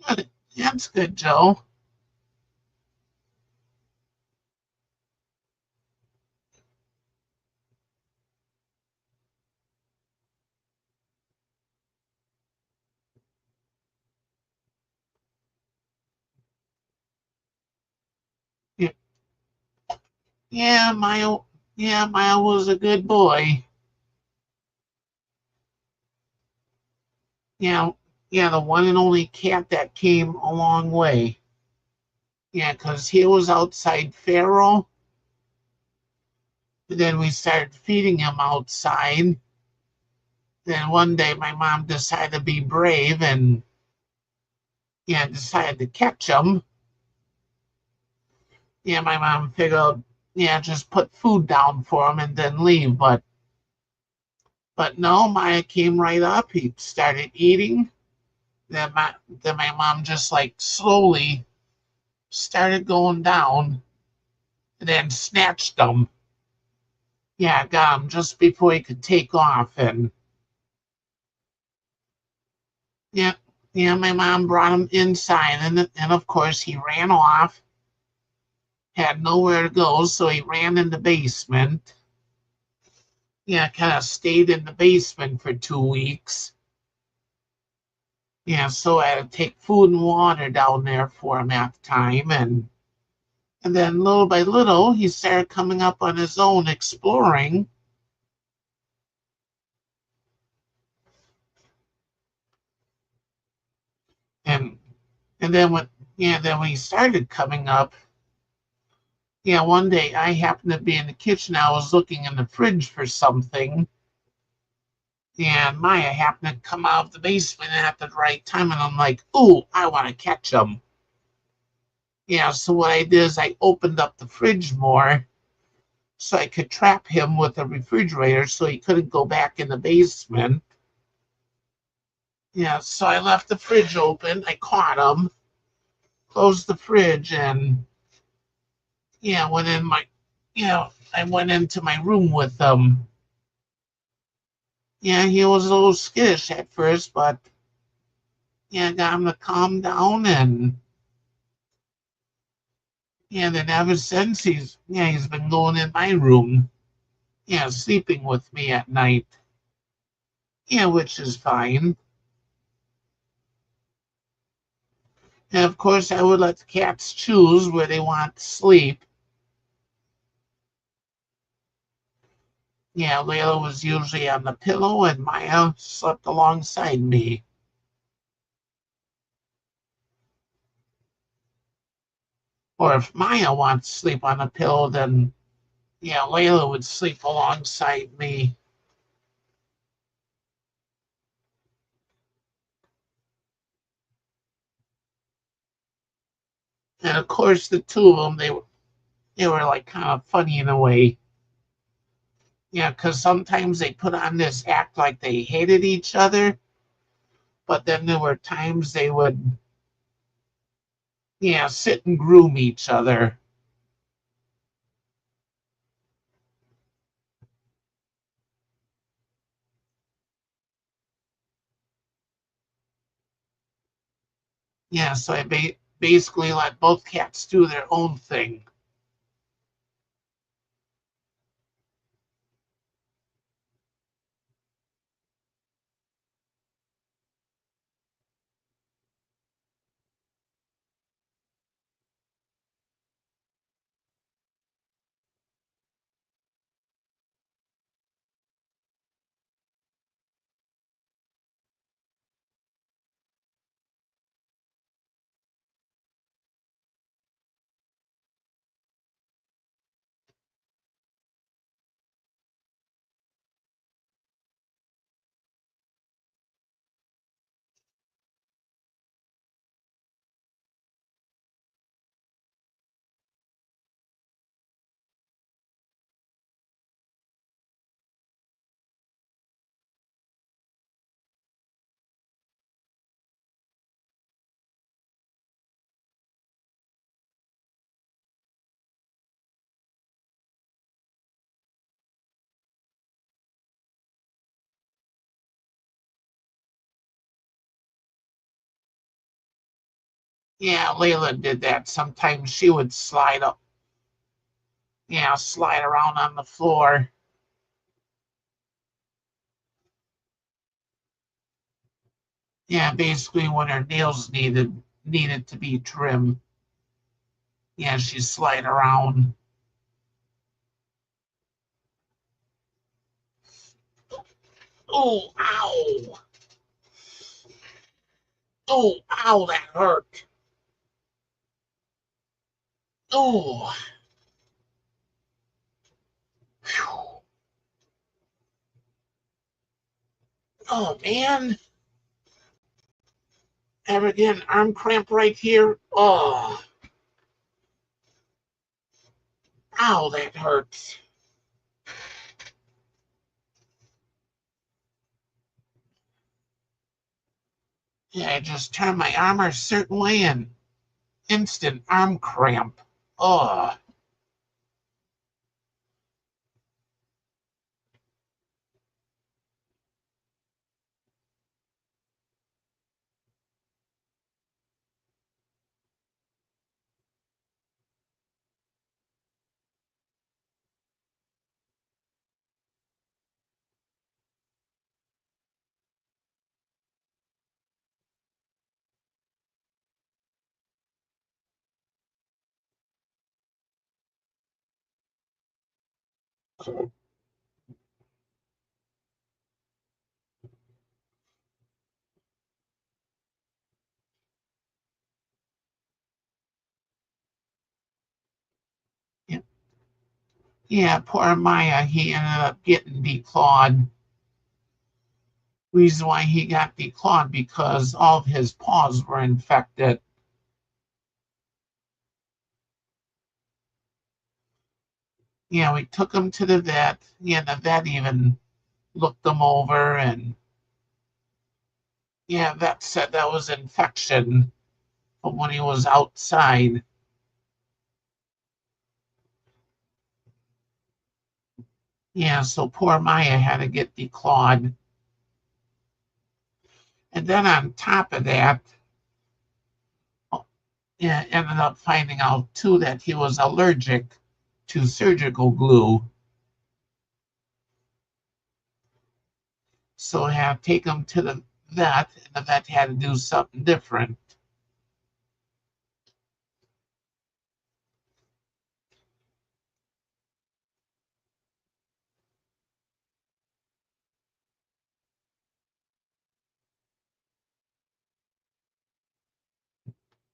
Good. That's good, Joe. Yeah, yeah, Maya. Yeah, Maya was a good boy. Yeah, yeah, the one and only cat that came a long way. Yeah, because he was outside feral. Then we started feeding him outside. Then one day my mom decided to be brave and yeah, decided to catch him. Yeah, my mom figured, yeah, just put food down for him and then leave. But no, Maya came right up. He started eating. Then my mom just like slowly started going down and then snatched him. Yeah, got him just before he could take off. And yeah, yeah, my mom brought him inside, and of course he ran off, had nowhere to go, so he ran in the basement. Yeah, kind of stayed in the basement for 2 weeks. Yeah, so I had to take food and water down there for him at the time, and then little by little he started coming up on his own, exploring, and and then when he started coming up, yeah, one day I happened to be in the kitchen. I was looking in the fridge for something, and Maya happened to come out of the basement at the right time, and I'm like, "Ooh, I want to catch him." Yeah, so what I did is I opened up the fridge more so I could trap him with the refrigerator so he couldn't go back in the basement. Yeah, so I left the fridge open. I caught him, closed the fridge, and yeah, I went into my room with him. Yeah, he was a little skittish at first, but yeah, got him to calm down, and yeah, then ever since he's been going in my room, yeah, sleeping with me at night. Yeah, which is fine. And of course, I would let the cats choose where they want to sleep. Yeah, Layla was usually on the pillow, and Maya slept alongside me. Or if Maya wants to sleep on a pillow, then yeah, Layla would sleep alongside me. And of course, the two of them, they were like kind of funny in a way. Yeah, because sometimes they put on this act like they hated each other, but then there were times they would, yeah, sit and groom each other. Yeah, so I basically let both cats do their own thing. Yeah, Layla did that. Sometimes she would slide up, yeah, slide around on the floor. Yeah, basically when her nails needed to be trimmed. Yeah, she'd slide around. Oh, ow. Oh, ow, that hurt. Oh, phew. Oh man. Ever get an arm cramp right here? Oh, ow, that hurts. Yeah, I just turn my arm a certain way and instant arm cramp. Oh, yeah, yeah, poor Maya, he ended up getting declawed. Reason why he got declawed because all of his paws were infected. Yeah, we took him to the vet. Yeah, the vet even looked him over, and yeah, vet said that was infection from when he was outside. Yeah, so poor Maya had to get declawed. And then on top of that, yeah, ended up finding out too that he was allergic to surgical glue. So I had to take him to the vet, and the vet had to do something different.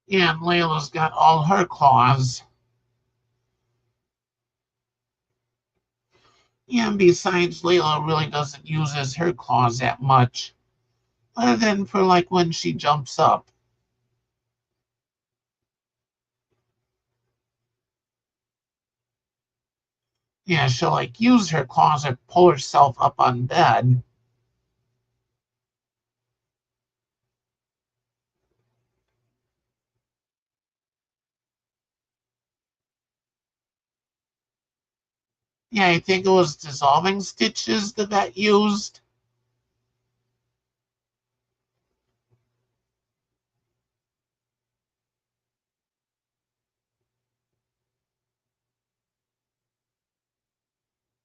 Yeah, and Layla's got all her claws. Yeah, and besides, Layla really doesn't use her claws that much, other than for like when she jumps up. Yeah, she'll like use her claws and pull herself up on bed. Yeah, I think it was dissolving stitches the vet used.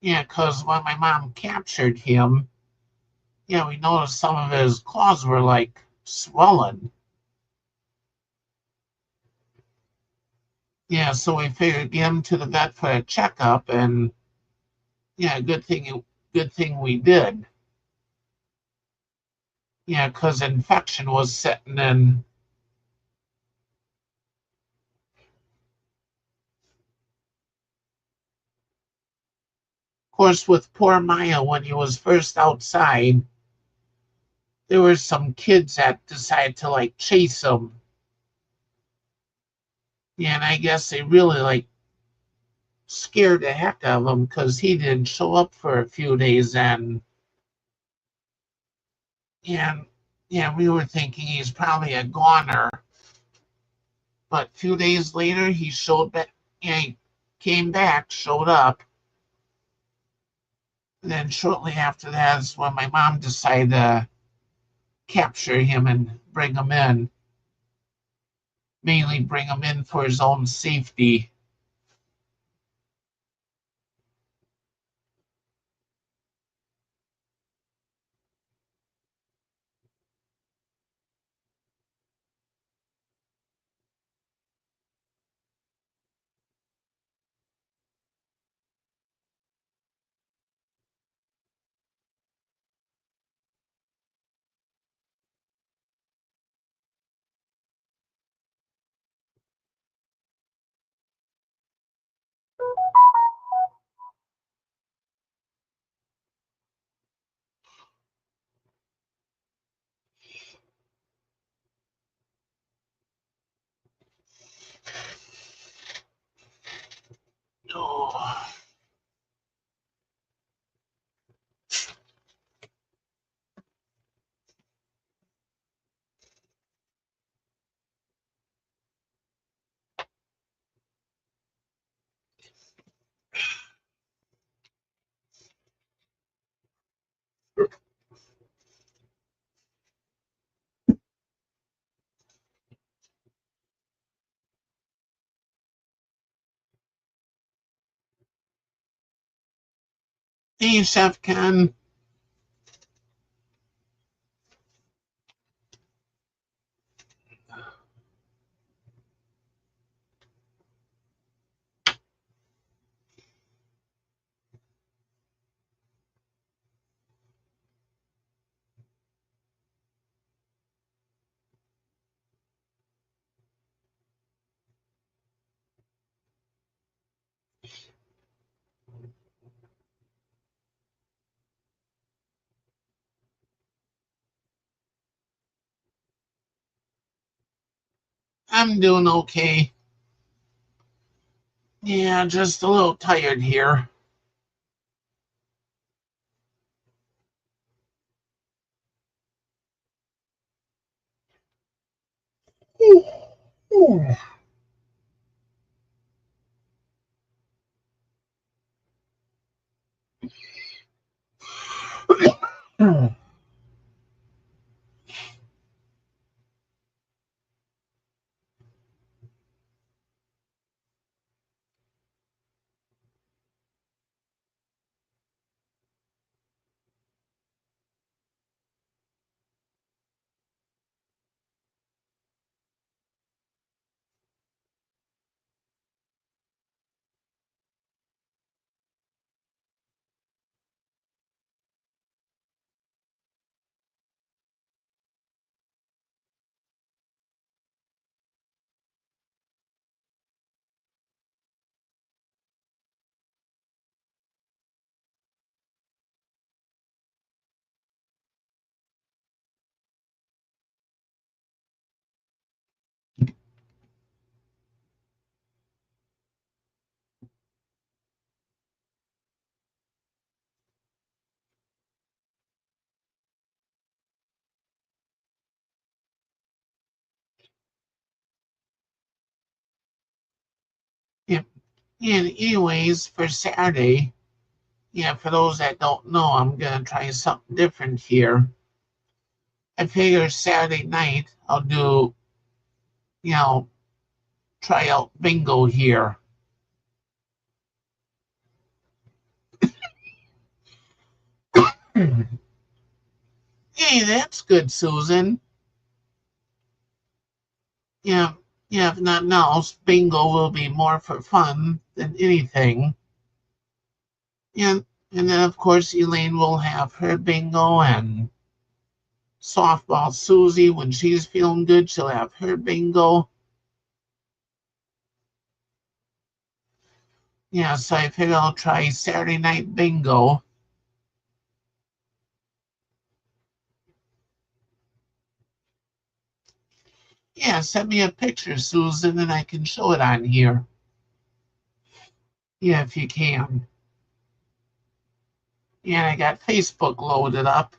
Yeah, because when my mom captured him, yeah, we noticed some of his claws were like swollen. Yeah, so we figured get him to the vet for a checkup, and yeah, good thing we did. Yeah, because infection was setting in. Of course, with poor Maya, when he was first outside, there were some kids that decided to like chase him. Yeah, and I guess they really like scared the heck out of him because he didn't show up for a few days, and yeah, we were thinking he's probably a goner. But a few days later, he showed back. Yeah, he came back, showed up. And then shortly after that is when my mom decided to capture him and bring him in. Mainly bring him in for his own safety. Oh, hey, Chef Ken. I'm doing okay. Yeah, just a little tired here. And anyways, for Saturday, yeah, for those that don't know, I'm gonna try something different here. I figure Saturday night I'll do, you know, try out bingo here. Hey, that's good, Susan. Yeah, yeah, if nothing else, bingo will be more for fun than anything. And and then of course Elaine will have her bingo and softball Susie when she's feeling good, she'll have her bingo. Yeah, so I figure I'll try Saturday night bingo. Yeah, send me a picture, Susan, and I can show it on here. Yeah, if you can. Yeah, I got Facebook loaded up.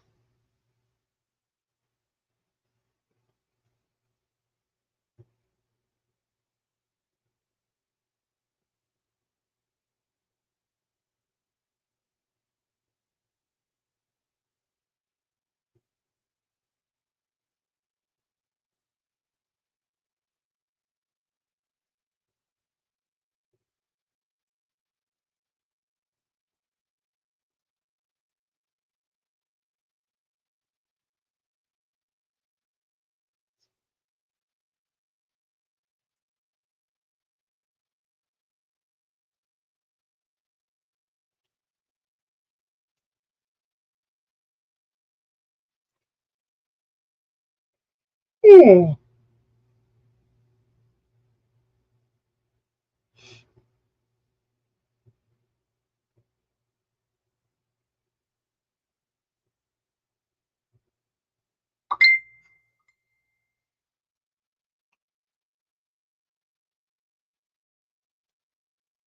Hmm.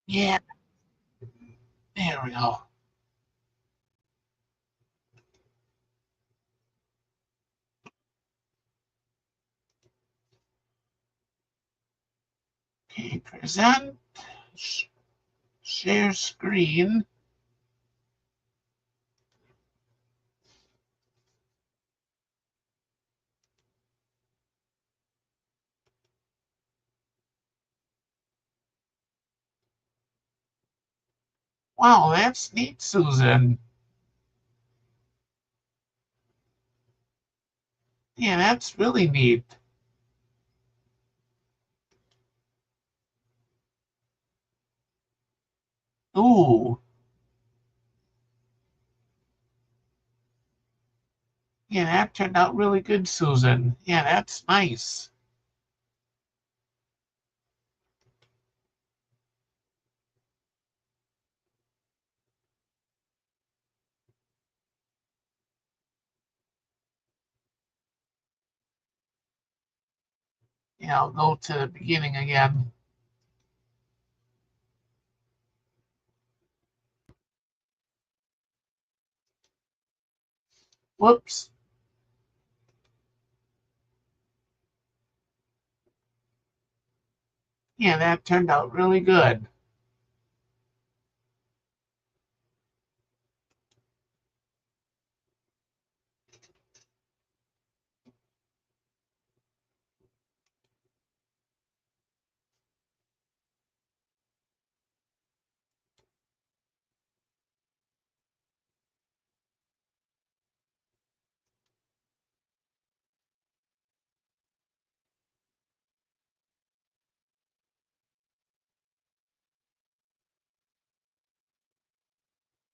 Yeah, there we go. Okay, present, share screen. Wow, that's neat, Susan. Yeah, that's really neat. Ooh, yeah, that turned out really good, Susan. Yeah, that's nice. Yeah, I'll go to the beginning again. Whoops. Yeah, that turned out really good.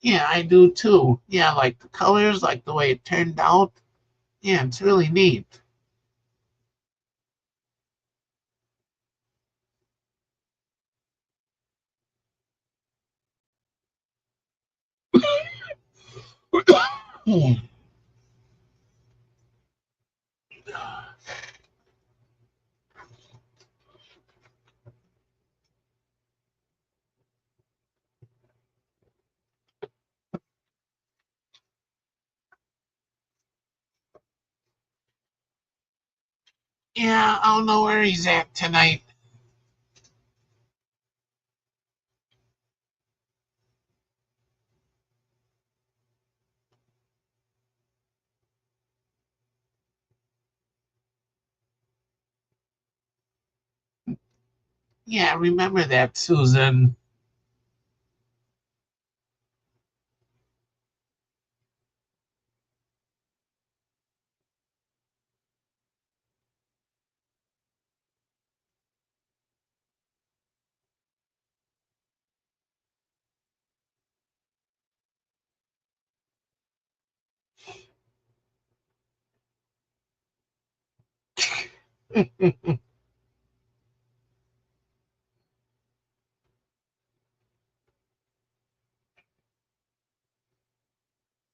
Yeah, I do too. Yeah, I like the colors, like the way it turned out. Yeah, it's really neat. Hmm. Yeah, I'll know where he's at tonight. Yeah, remember that, Susan.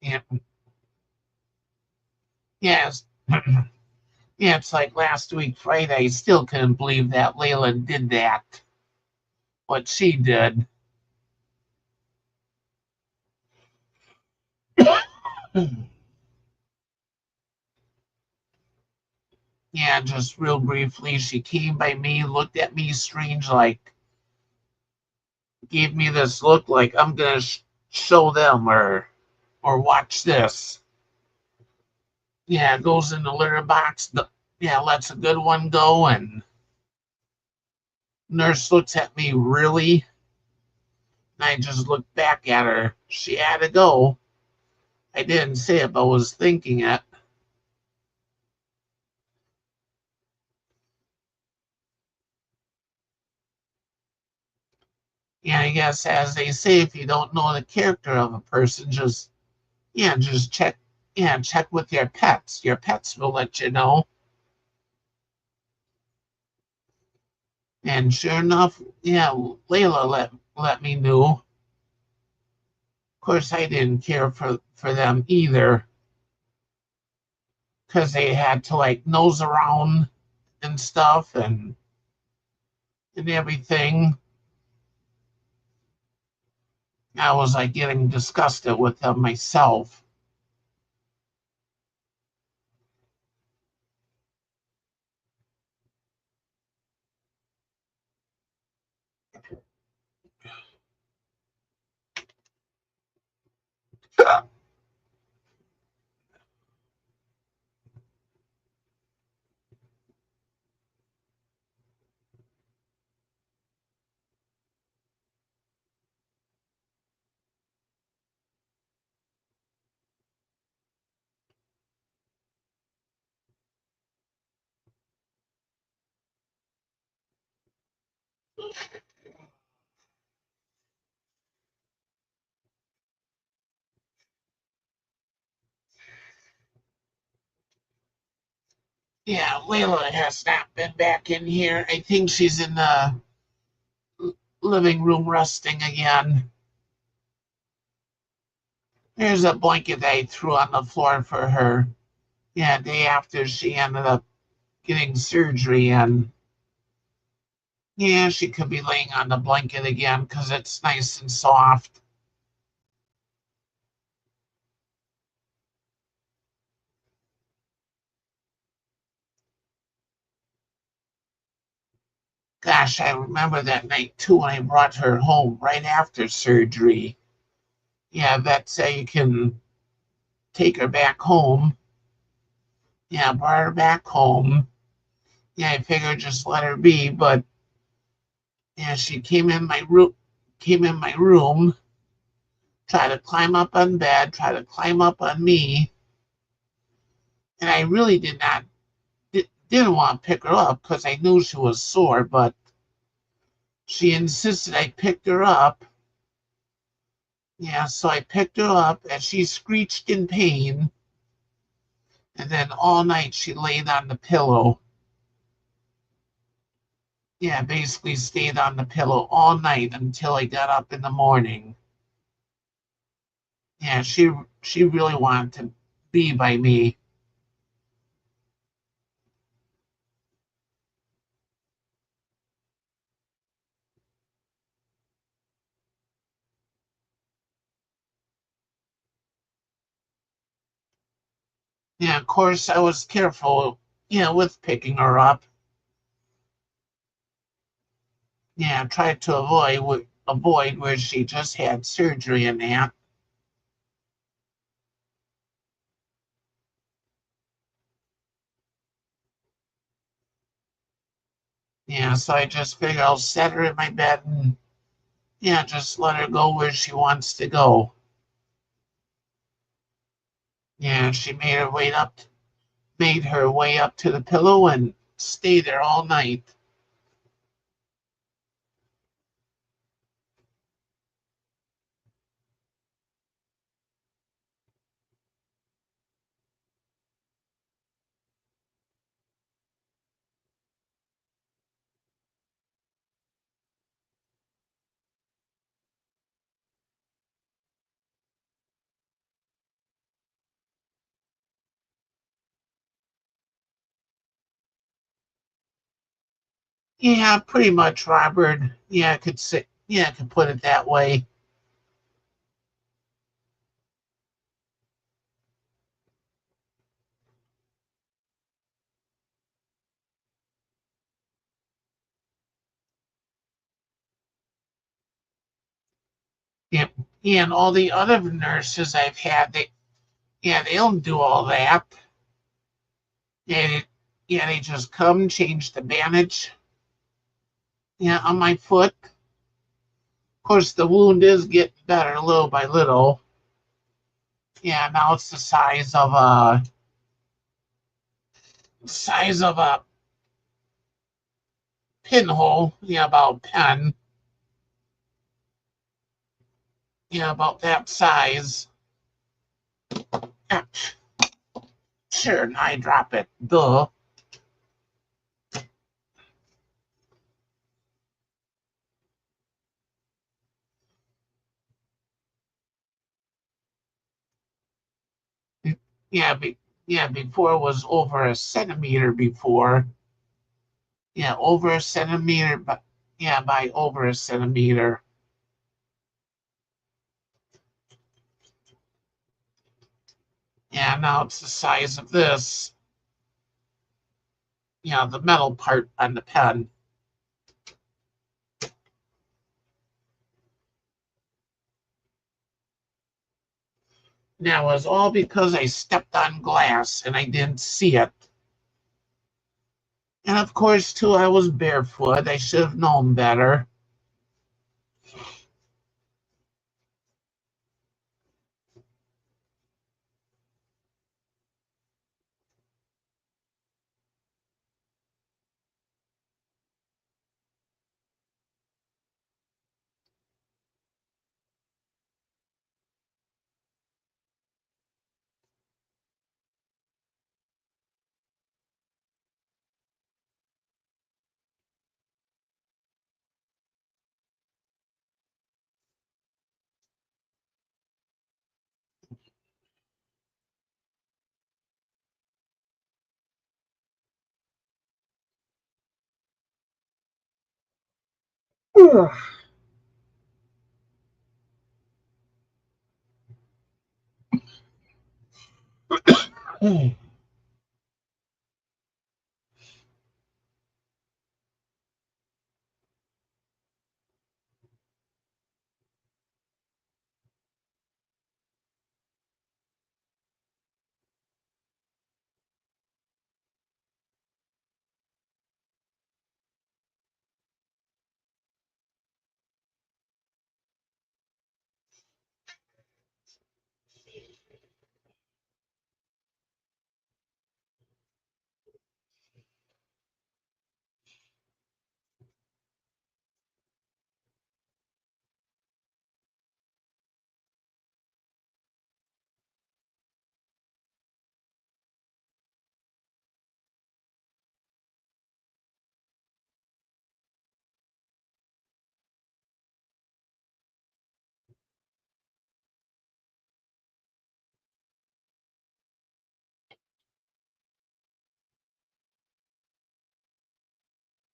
Yeah, yes. Yeah, it's like last week, Friday. I still couldn't believe that Layla did that. What she did. Yeah, just real briefly, she came by me, looked at me strange, like, gave me this look like I'm gonna show them or watch this. Yeah, goes in the litter box. Yeah, lets a good one go, and nurse looks at me really. And I just looked back at her. She had to go. I didn't say it, but was thinking it. Yeah, I guess as they say, if you don't know the character of a person, just check. Yeah, check with your pets. Your pets will let you know. And sure enough, yeah, Layla let me know. Of course, I didn't care for them either, because they had to like nose around and stuff and everything. I was like getting disgusted with them myself. Yeah, Layla has not been back in here. I think she's in the living room resting again. There's a blanket that I threw on the floor for her. Yeah, day after she ended up getting surgery, and yeah, she could be laying on the blanket again because it's nice and soft. Gosh, I remember that night too when I brought her home right after surgery. Yeah, vet said you can take her back home. Yeah, brought her back home. Yeah, I figured just let her be, but yeah, she came in my room, tried to climb up on bed, tried to climb up on me, and I really didn't want to pick her up because I knew she was sore, but she insisted I picked her up. Yeah, so I picked her up and she screeched in pain. And then all night she laid on the pillow. Yeah, basically stayed on the pillow all night until I got up in the morning. Yeah, she really wanted to be by me. Yeah, of course I was careful, with picking her up. Yeah, tried to avoid where she just had surgery and that. Yeah, so I just figured I'll set her in my bed and yeah, just let her go where she wants to go. Yeah, she made her way up to the pillow and stay there all night. Yeah, pretty much, Robert. Yeah, I could say, yeah, I could put it that way. Yeah, yeah, and all the other nurses I've had, they don't do all that. Yeah, they just come, change the bandage, yeah, on my foot. Of course, the wound is getting better little by little. Yeah, now it's the size of a pinhole. Yeah, about pen. Yeah, about that size. Ah, sure, and I drop it. Duh. Yeah, yeah, before it was over a centimeter before. Yeah, over a centimeter, but yeah, by over a centimeter. Yeah, now it's the size of this. Yeah, the metal part on the pen. Now, it was all because I stepped on glass and I didn't see it. And of course, too, I was barefoot. I should have known better.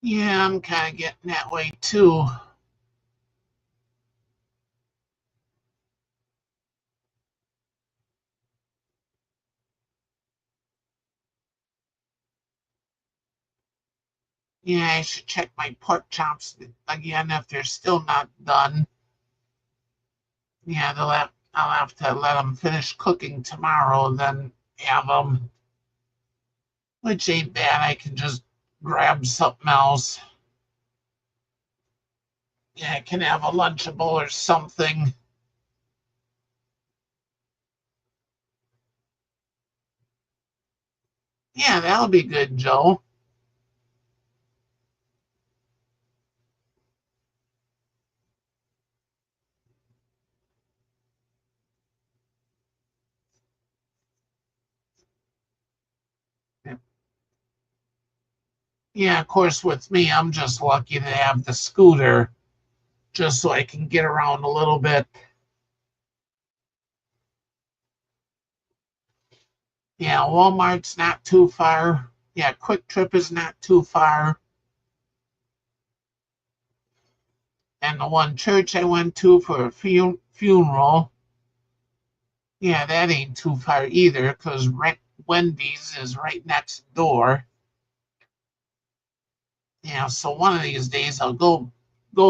Yeah, I'm kind of getting that way too. Yeah, I should check my pork chops again if they're still not done. Yeah, I'll have to let them finish cooking tomorrow and then have them, which ain't bad. I can just grab something else. Yeah, I can have a Lunchable or something. Yeah, that'll be good, Joe. Yeah, of course, with me, I'm just lucky to have the scooter just so I can get around a little bit. Yeah, Walmart's not too far. Yeah, Quick Trip is not too far. And the one church I went to for a funeral, yeah, that ain't too far either because Wendy's is right next door. Yeah, so one of these days I'll go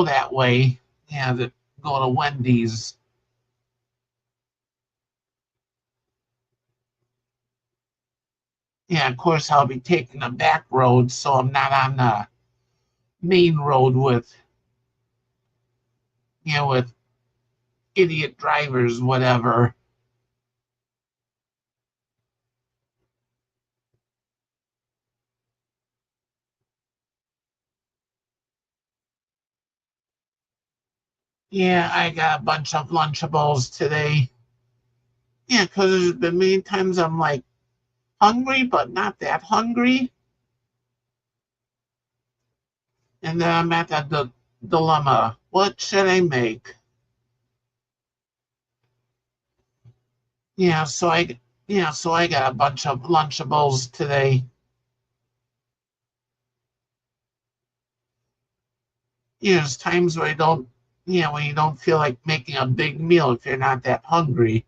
that way. Yeah, go to Wendy's. Yeah, of course I'll be taking a back road, so I'm not on the main road with with idiot drivers, whatever. Yeah, I got a bunch of Lunchables today. Yeah, because there's been many times I'm like hungry, but not that hungry. And then I'm at that dilemma. What should I make? Yeah, so I got a bunch of Lunchables today. There's times where when you don't feel like making a big meal if you're not that hungry.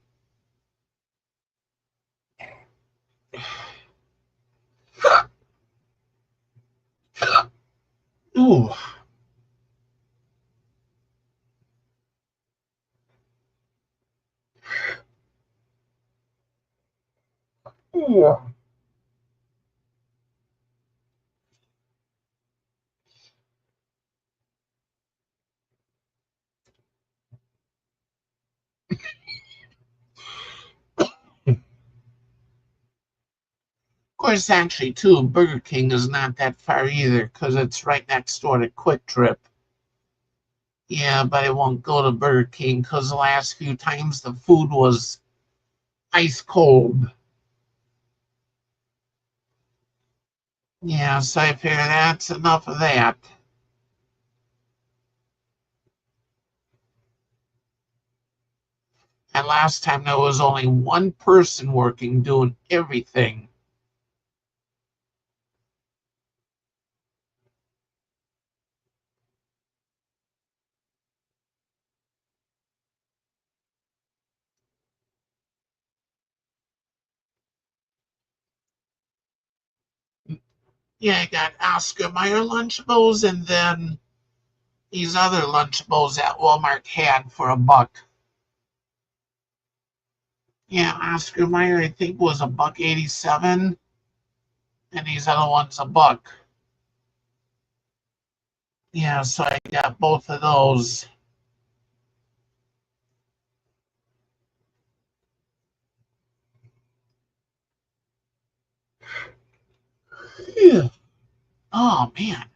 Ooh. Ooh. Of course, actually, too, Burger King is not that far either because it's right next door to Quick Trip. Yeah, but I won't go to Burger King because the last few times the food was ice cold. Yeah, so I figure that's enough of that. And last time there was only one person working doing everything. Yeah, I got Oscar Mayer Lunchables and then these other Lunchables that Walmart had for $1. Yeah, Oscar Mayer I think was $1.87, and these other ones $1. Yeah, so I got both of those. Yeah. Oh man.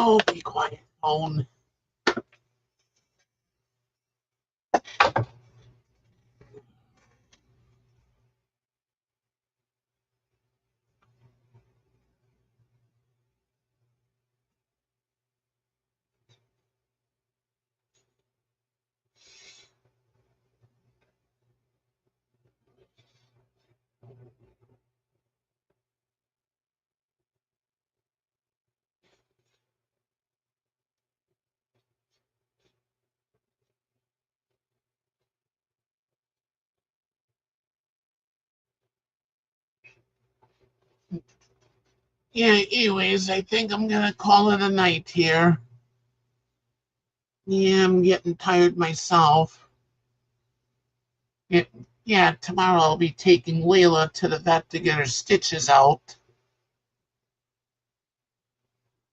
Oh, be quiet, phone. Yeah, anyways, I think I'm gonna call it a night here. Yeah, I'm getting tired myself. It, yeah, tomorrow I'll be taking Layla to the vet to get her stitches out.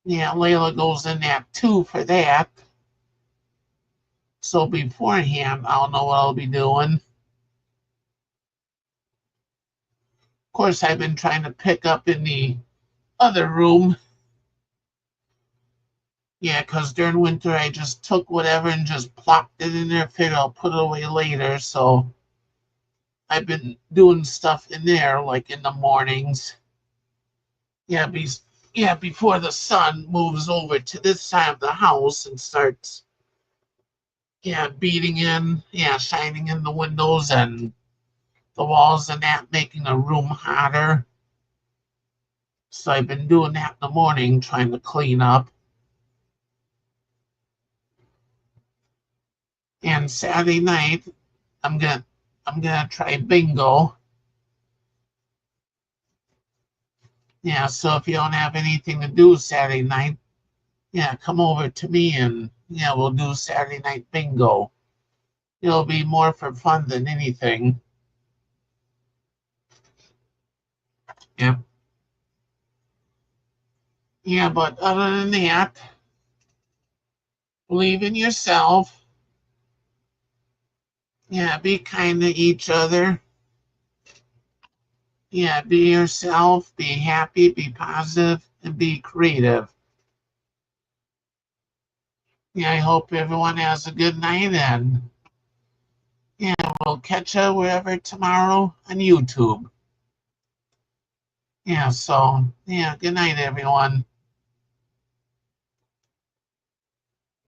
Yeah, Layla goes in at 2 for that. So beforehand, I'll know what I'll be doing. Of course, I've been trying to pick up in the other room. Yeah, because during winter I just took whatever and just plopped it in there, figured I'll put it away later. So I've been doing stuff in there, like in the mornings. Yeah, before the sun moves over to this side of the house and starts, beating in, shining in the windows and the walls and that, making the room hotter. So I've been doing that in the morning, trying to clean up. And Saturday night, I'm gonna I'm gonna try bingo. Yeah, so if you don't have anything to do Saturday night, come over to me and we'll do Saturday night bingo. It'll be more for fun than anything. Yeah. Yeah, but other than that, believe in yourself. Yeah, be kind to each other. Yeah, be yourself, be happy, be positive, and be creative. Yeah, I hope everyone has a good night and we'll catch you wherever tomorrow on YouTube. Yeah, so good night everyone.